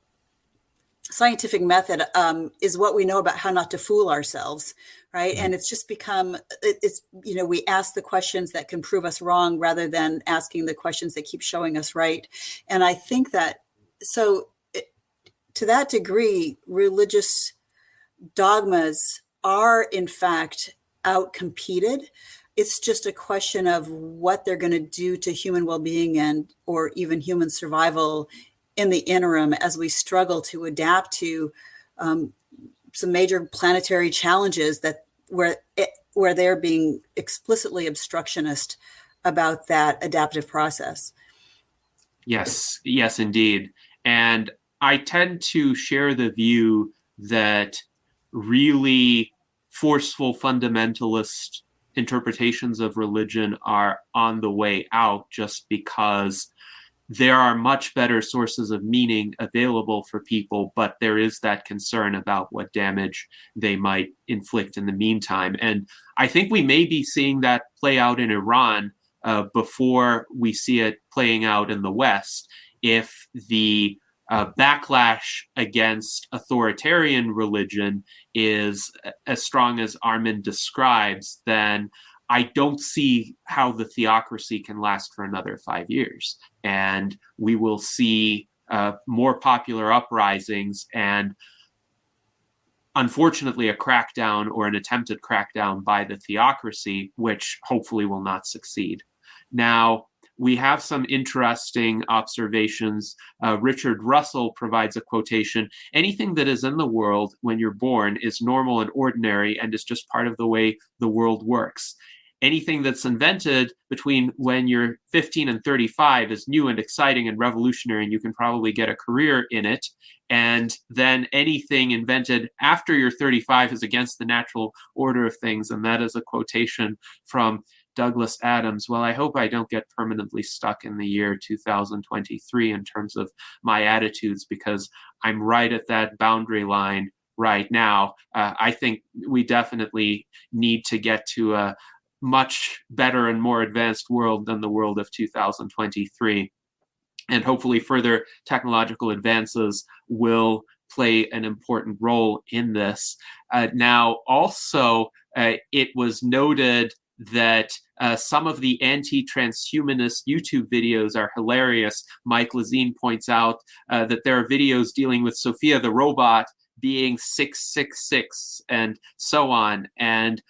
scientific method is what we know about how not to fool ourselves, right? And it's just become, we ask the questions that can prove us wrong rather than asking the questions that keep showing us right. And I think that, to that degree, religious dogmas are in fact outcompeted. It's just a question of what they're going to do to human well-being or even human survival in the interim as we struggle to adapt to some major planetary challenges that where they're being explicitly obstructionist about that adaptive process. Yes, indeed. And I tend to share the view that really forceful fundamentalist interpretations of religion are on the way out, just because there are much better sources of meaning available for people, but there is that concern about what damage they might inflict in the meantime. And I think we may be seeing that play out in Iran before we see it playing out in the West. If the backlash against authoritarian religion is as strong as Armin describes, then I don't see how the theocracy can last for another 5 years. And we will see more popular uprisings and, unfortunately, a crackdown or an attempted crackdown by the theocracy, which hopefully will not succeed. Now, we have some interesting observations. Richard Russell provides a quotation: anything that is in the world when you're born is normal and ordinary and is just part of the way the world works. Anything that's invented between when you're 15 and 35 is new and exciting and revolutionary, and you can probably get a career in it. And then anything invented after you're 35 is against the natural order of things. And that is a quotation from Douglas Adams. Well, I hope I don't get permanently stuck in the year 2023 in terms of my attitudes, because I'm right at that boundary line right now. I think we definitely need to get to a much better and more advanced world than the world of 2023. And hopefully further technological advances will play an important role in this. Now, also, it was noted that some of the anti-transhumanist YouTube videos are hilarious. Mike Lazine points out that there are videos dealing with Sophia the robot being 666 and so on. And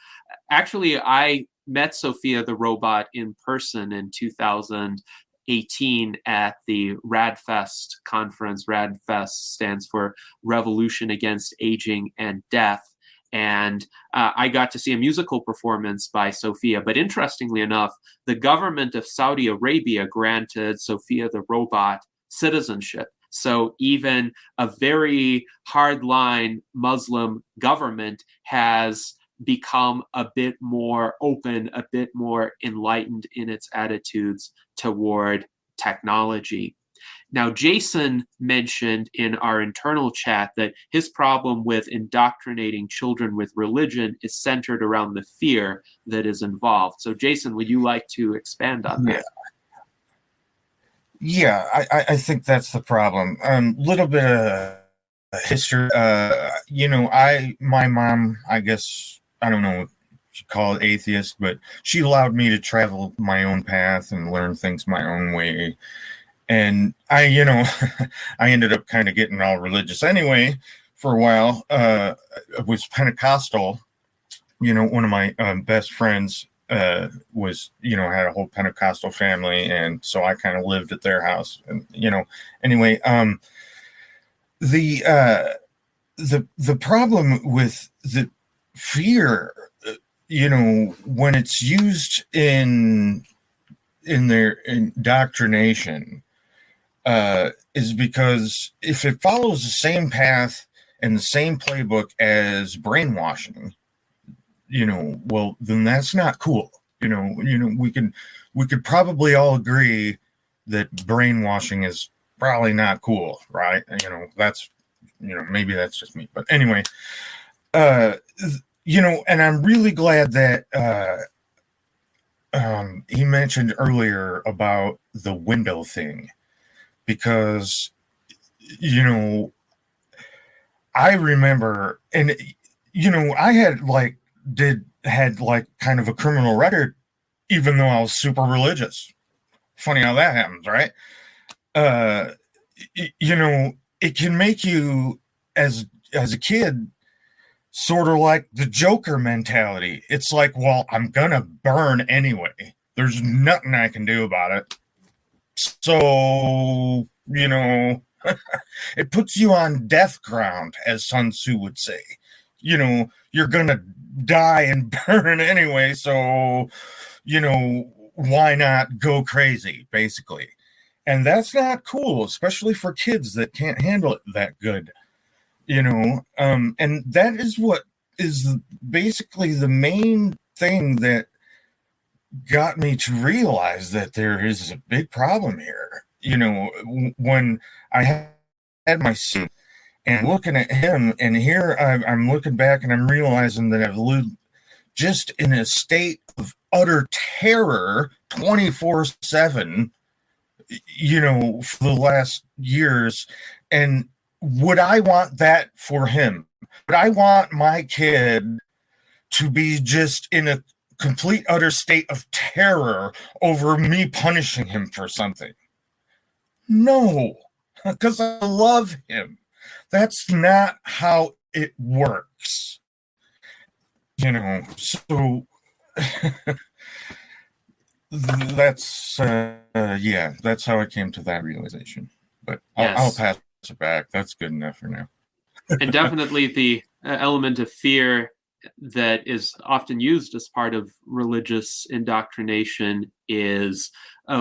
actually, I met Sophia the robot in person in 2018 at the RADFest conference. RADFest stands for Revolution Against Aging and Death. And I got to see a musical performance by Sophia. But interestingly enough, the government of Saudi Arabia granted Sophia the robot citizenship. So even a very hardline Muslim government has become a bit more open, a bit more enlightened in its attitudes toward technology. Now, Jason mentioned in our internal chat that his problem with indoctrinating children with religion is centered around the fear that is involved. So, Jason, would you like to expand on that? Yeah, I think that's the problem. Little bit of history. My mom, I guess, I don't know what you call it, atheist, but she allowed me to travel my own path and learn things my own way. And I ended up kind of getting all religious anyway for a while. I was Pentecostal. One of my best friends was, had a whole Pentecostal family. And so I kind of lived at their house. And, anyway, the problem with the fear, when it's used in their indoctrination, is because if it follows the same path and the same playbook as brainwashing, well, then that's not cool. We could probably all agree that brainwashing is probably not cool, right? That's, maybe that's just me, but anyway, and I'm really glad that he mentioned earlier about the window thing, because, I remember, and, I had kind of a criminal record, even though I was super religious. Funny how that happens, right? It can make you as a kid sort of like the Joker mentality. It's like, well, I'm gonna burn anyway. There's nothing I can do about it. So, It puts you on death ground, as Sun Tzu would say. You're going to die and burn anyway, so, why not go crazy, basically? And that's not cool, especially for kids that can't handle it that good, and that is what is basically the main thing that got me to realize that there is a big problem here. When I had my son and looking at him, and here I'm looking back and I'm realizing that I've lived just in a state of utter terror 24/7, for the last years. And would I want that for him? Would I want my kid to be just in a complete utter state of terror over me punishing him for something? No, because I love him. That's not how it works. So that's that's how I came to that realization. But I'll pass it back. That's good enough for now. And definitely the element of fear that is often used as part of religious indoctrination is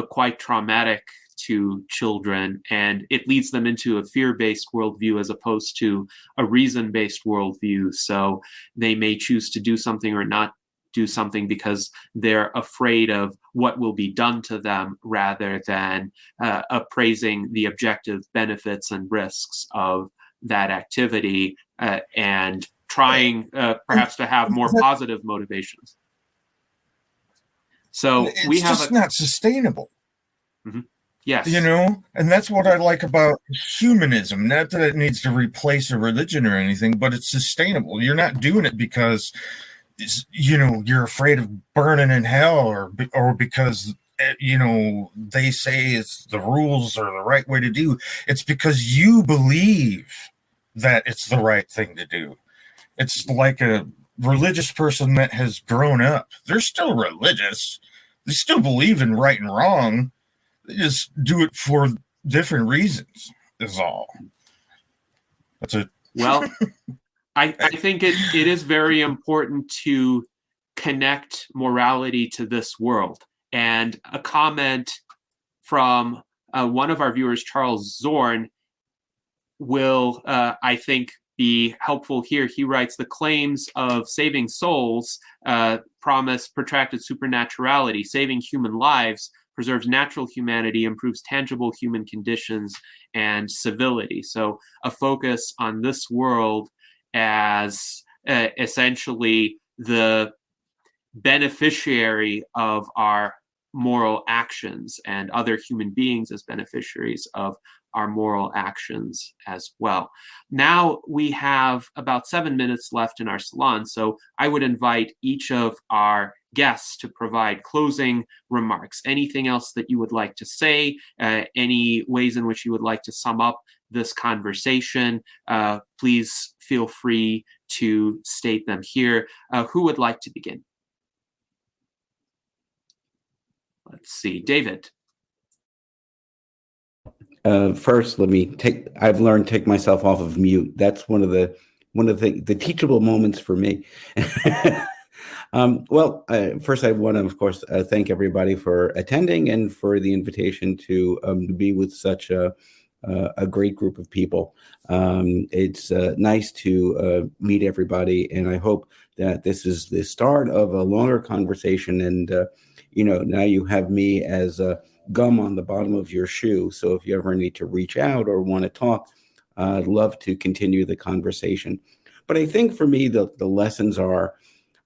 quite traumatic to children, and it leads them into a fear-based worldview as opposed to a reason-based worldview. So they may choose to do something or not do something because they're afraid of what will be done to them rather than appraising the objective benefits and risks of that activity and trying perhaps to have more positive motivations. So it's just not sustainable. Mm-hmm. Yes. And that's what I like about humanism. Not that it needs to replace a religion or anything, but it's sustainable. You're not doing it because, you're afraid of burning in hell or because, they say it's the rules are the right way to do. It's because you believe that it's the right thing to do. It's like a religious person that has grown up. They're still religious. They still believe in right and wrong. They just do it for different reasons, is all. That's it. Well, I think it is very important to connect morality to this world. And a comment from one of our viewers, Charles Zorn, will, I think, be helpful here. He writes, the claims of saving souls promise protracted supernaturality. Saving human lives preserves natural humanity, improves tangible human conditions and civility. So a focus on this world as essentially the beneficiary of our moral actions and other human beings as beneficiaries of our moral actions as well. Now we have about 7 minutes left in our salon, so I would invite each of our guests to provide closing remarks. Anything else that you would like to say, any ways in which you would like to sum up this conversation, please feel free to state them here. Who would like to begin? Let's see, David. First, I've learned to take myself off of mute. That's one of the teachable moments for me. First I want to, of course, thank everybody for attending and for the invitation to be with such a great group of people. It's nice to meet everybody, and I hope that this is the start of a longer conversation. And now you have me as a gum on the bottom of your shoe. So if you ever need to reach out or want to talk, I'd love to continue the conversation. But I think for me, the lessons are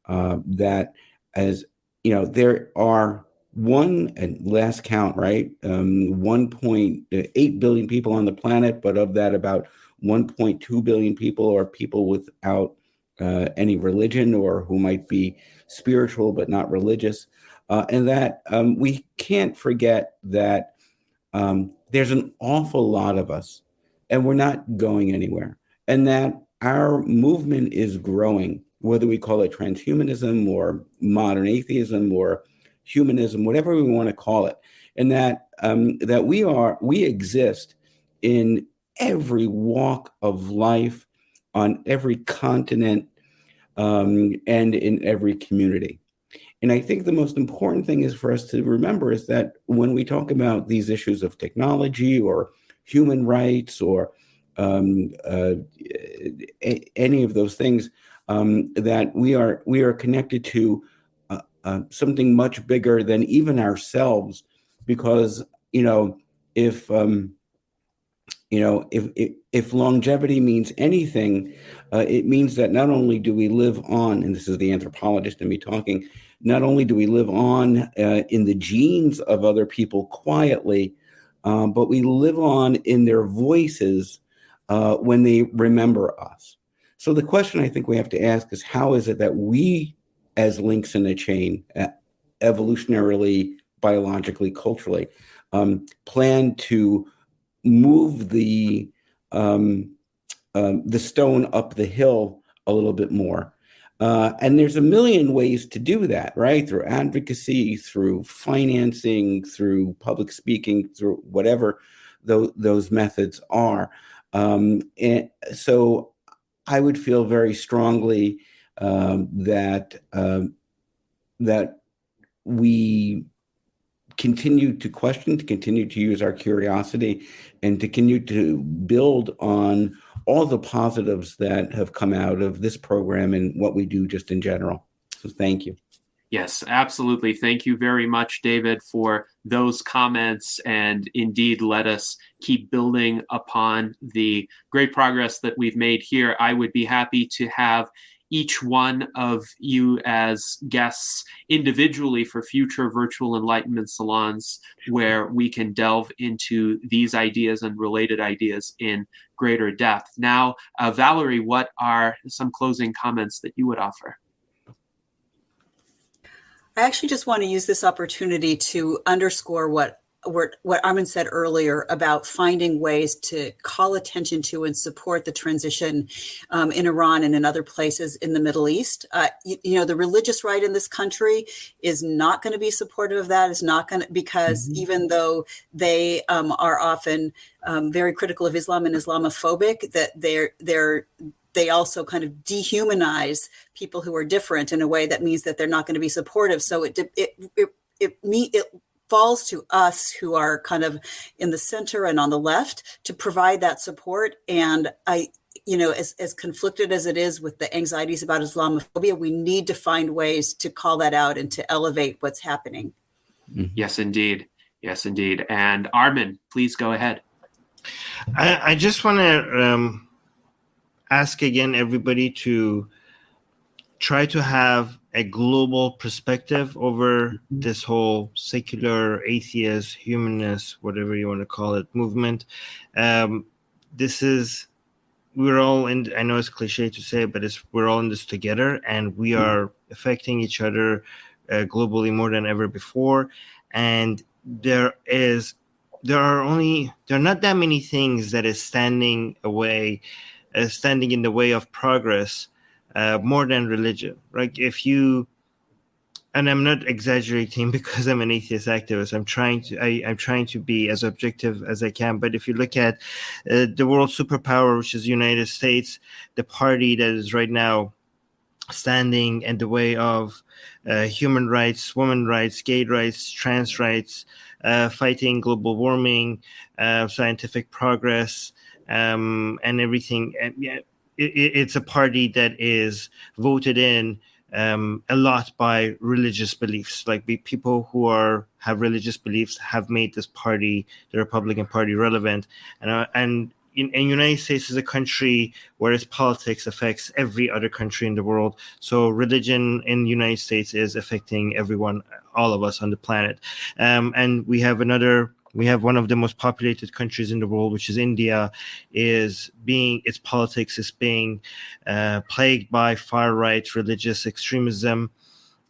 that, as there are one, and last count, right, 1.8 billion people on the planet, but of that, about 1.2 billion people are people without any religion or who might be spiritual but not religious. And that we can't forget that there's an awful lot of us, and we're not going anywhere, and that our movement is growing, whether we call it transhumanism or modern atheism or humanism, whatever we want to call it, and that we exist in every walk of life, on every continent, and in every community. And I think the most important thing is for us to remember is that when we talk about these issues of technology or human rights or any of those things, that we are connected to something much bigger than even ourselves, because if if longevity means anything, it means that not only do we live on, and this is the anthropologist in me talking, not only do we live on in the genes of other people quietly, but we live on in their voices when they remember us. So the question I think we have to ask is, how is it that we, as links in the chain, evolutionarily, biologically, culturally, plan to move the stone up the hill a little bit more? And there's a million ways to do that, right? Through advocacy, through financing, through public speaking, through whatever those methods are. And so I would feel very strongly that we continue to question, to continue to use our curiosity, and to continue to build on all the positives that have come out of this program and what we do just in general. So thank you. Yes, absolutely. Thank you very much, David, for those comments. And indeed, let us keep building upon the great progress that we've made here. I would be happy to have each one of you as guests individually for future virtual enlightenment salons, where we can delve into these ideas and related ideas in greater depth. Now, Valerie, what are some closing comments that you would offer? I actually just want to use this opportunity to underscore what Armin said earlier about finding ways to call attention to and support the transition in Iran and in other places in the Middle East. The religious right in this country is not going to be supportive of that. Is not going to, because even though they are often very critical of Islam and Islamophobic, that they also kind of dehumanize people who are different in a way that means that they're not going to be supportive. So it falls to us who are kind of in the center and on the left to provide that support. And as conflicted as it is with the anxieties about Islamophobia, we need to find ways to call that out and to elevate what's happening. Yes, indeed. Yes, indeed. And Armin, please go ahead. I just want to ask again everybody to try to have a global perspective over this whole secular, atheist, humanist, whatever you want to call it, movement. We're all in, I know it's cliche to say, but we're all in this together, and we are affecting each other globally more than ever before. And there are not that many things that is standing in the way of progress, more than religion. Right? And I'm not exaggerating because I'm an atheist activist. I'm trying to be as objective as I can. But if you look at the world superpower, which is the United States, the party that is right now standing in the way of human rights, women rights, gay rights, trans rights, fighting global warming, scientific progress, and everything. And it's a party that is voted in a lot by religious beliefs. Like people who have religious beliefs have made this party, the Republican Party, relevant. And in United States is a country where its politics affects every other country in the world. So religion in the United States is affecting everyone, all of us on the planet. And we have one of the most populated countries in the world, which is India, its politics is being plagued by far-right religious extremism.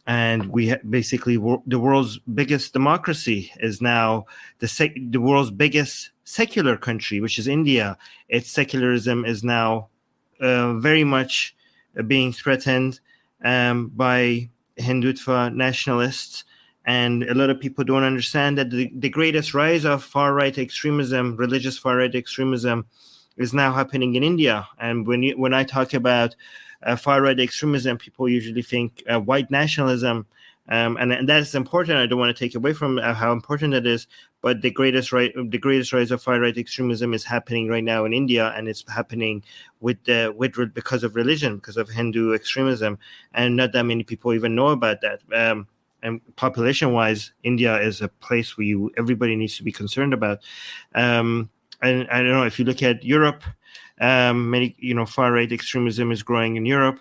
And basically the world's biggest democracy is now the world's biggest secular country, which is India. Its secularism is now very much being threatened by Hindutva nationalists. And a lot of people don't understand that the greatest rise of far-right extremism, religious far-right extremism, is now happening in India. And when I talk about far-right extremism, people usually think white nationalism, and that is important. I don't want to take away from how important it is, but the greatest rise of far-right extremism is happening right now in India, and it's happening because of religion, because of Hindu extremism, and not that many people even know about that. And population-wise, India is a place where everybody needs to be concerned about. And I don't know if you look at Europe, many far-right extremism is growing in Europe.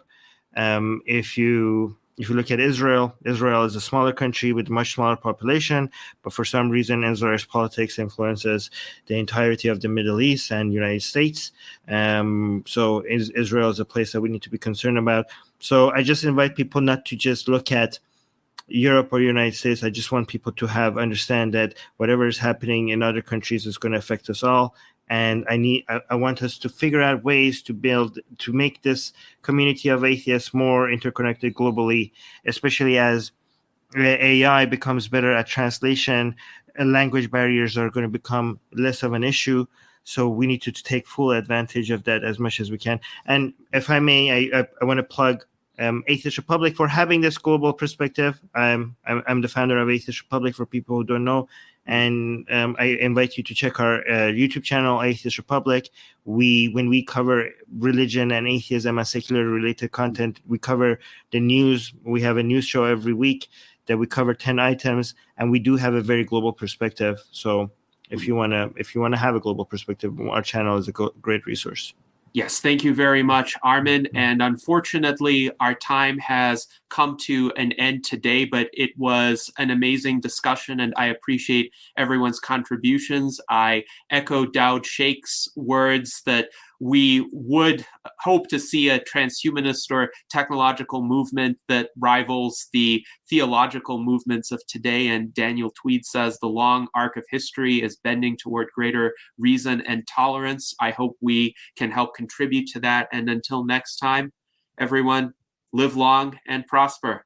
If you look at Israel is a smaller country with a much smaller population, but for some reason Israel's politics influences the entirety of the Middle East and United States. So Israel is a place that we need to be concerned about. So I just invite people not to just look at Europe or United States. I just want people to understand that whatever is happening in other countries is going to affect us all. And I want us to figure out ways to make this community of atheists more interconnected globally, especially as AI becomes better at translation, and language barriers are going to become less of an issue. So we need to take full advantage of that as much as we can. And if I may, I want to plug Atheist Republic for having this global perspective. I'm the founder of Atheist Republic, for people who don't know. And I invite you to check our YouTube channel, Atheist Republic. When we cover religion and atheism and secular related content, we cover the news. We have a news show every week that we cover 10 items, and we do have a very global perspective. So if you wanna have a global perspective, our channel is a great resource. Yes, thank you very much, Armin. And unfortunately, our time has come to an end today, but it was an amazing discussion, and I appreciate everyone's contributions. I echo Dowd Sheikh's words that we would hope to see a transhumanist or technological movement that rivals the theological movements of today. And Daniel Tweed says the long arc of history is bending toward greater reason and tolerance. I hope we can help contribute to that. And until next time, everyone, live long and prosper.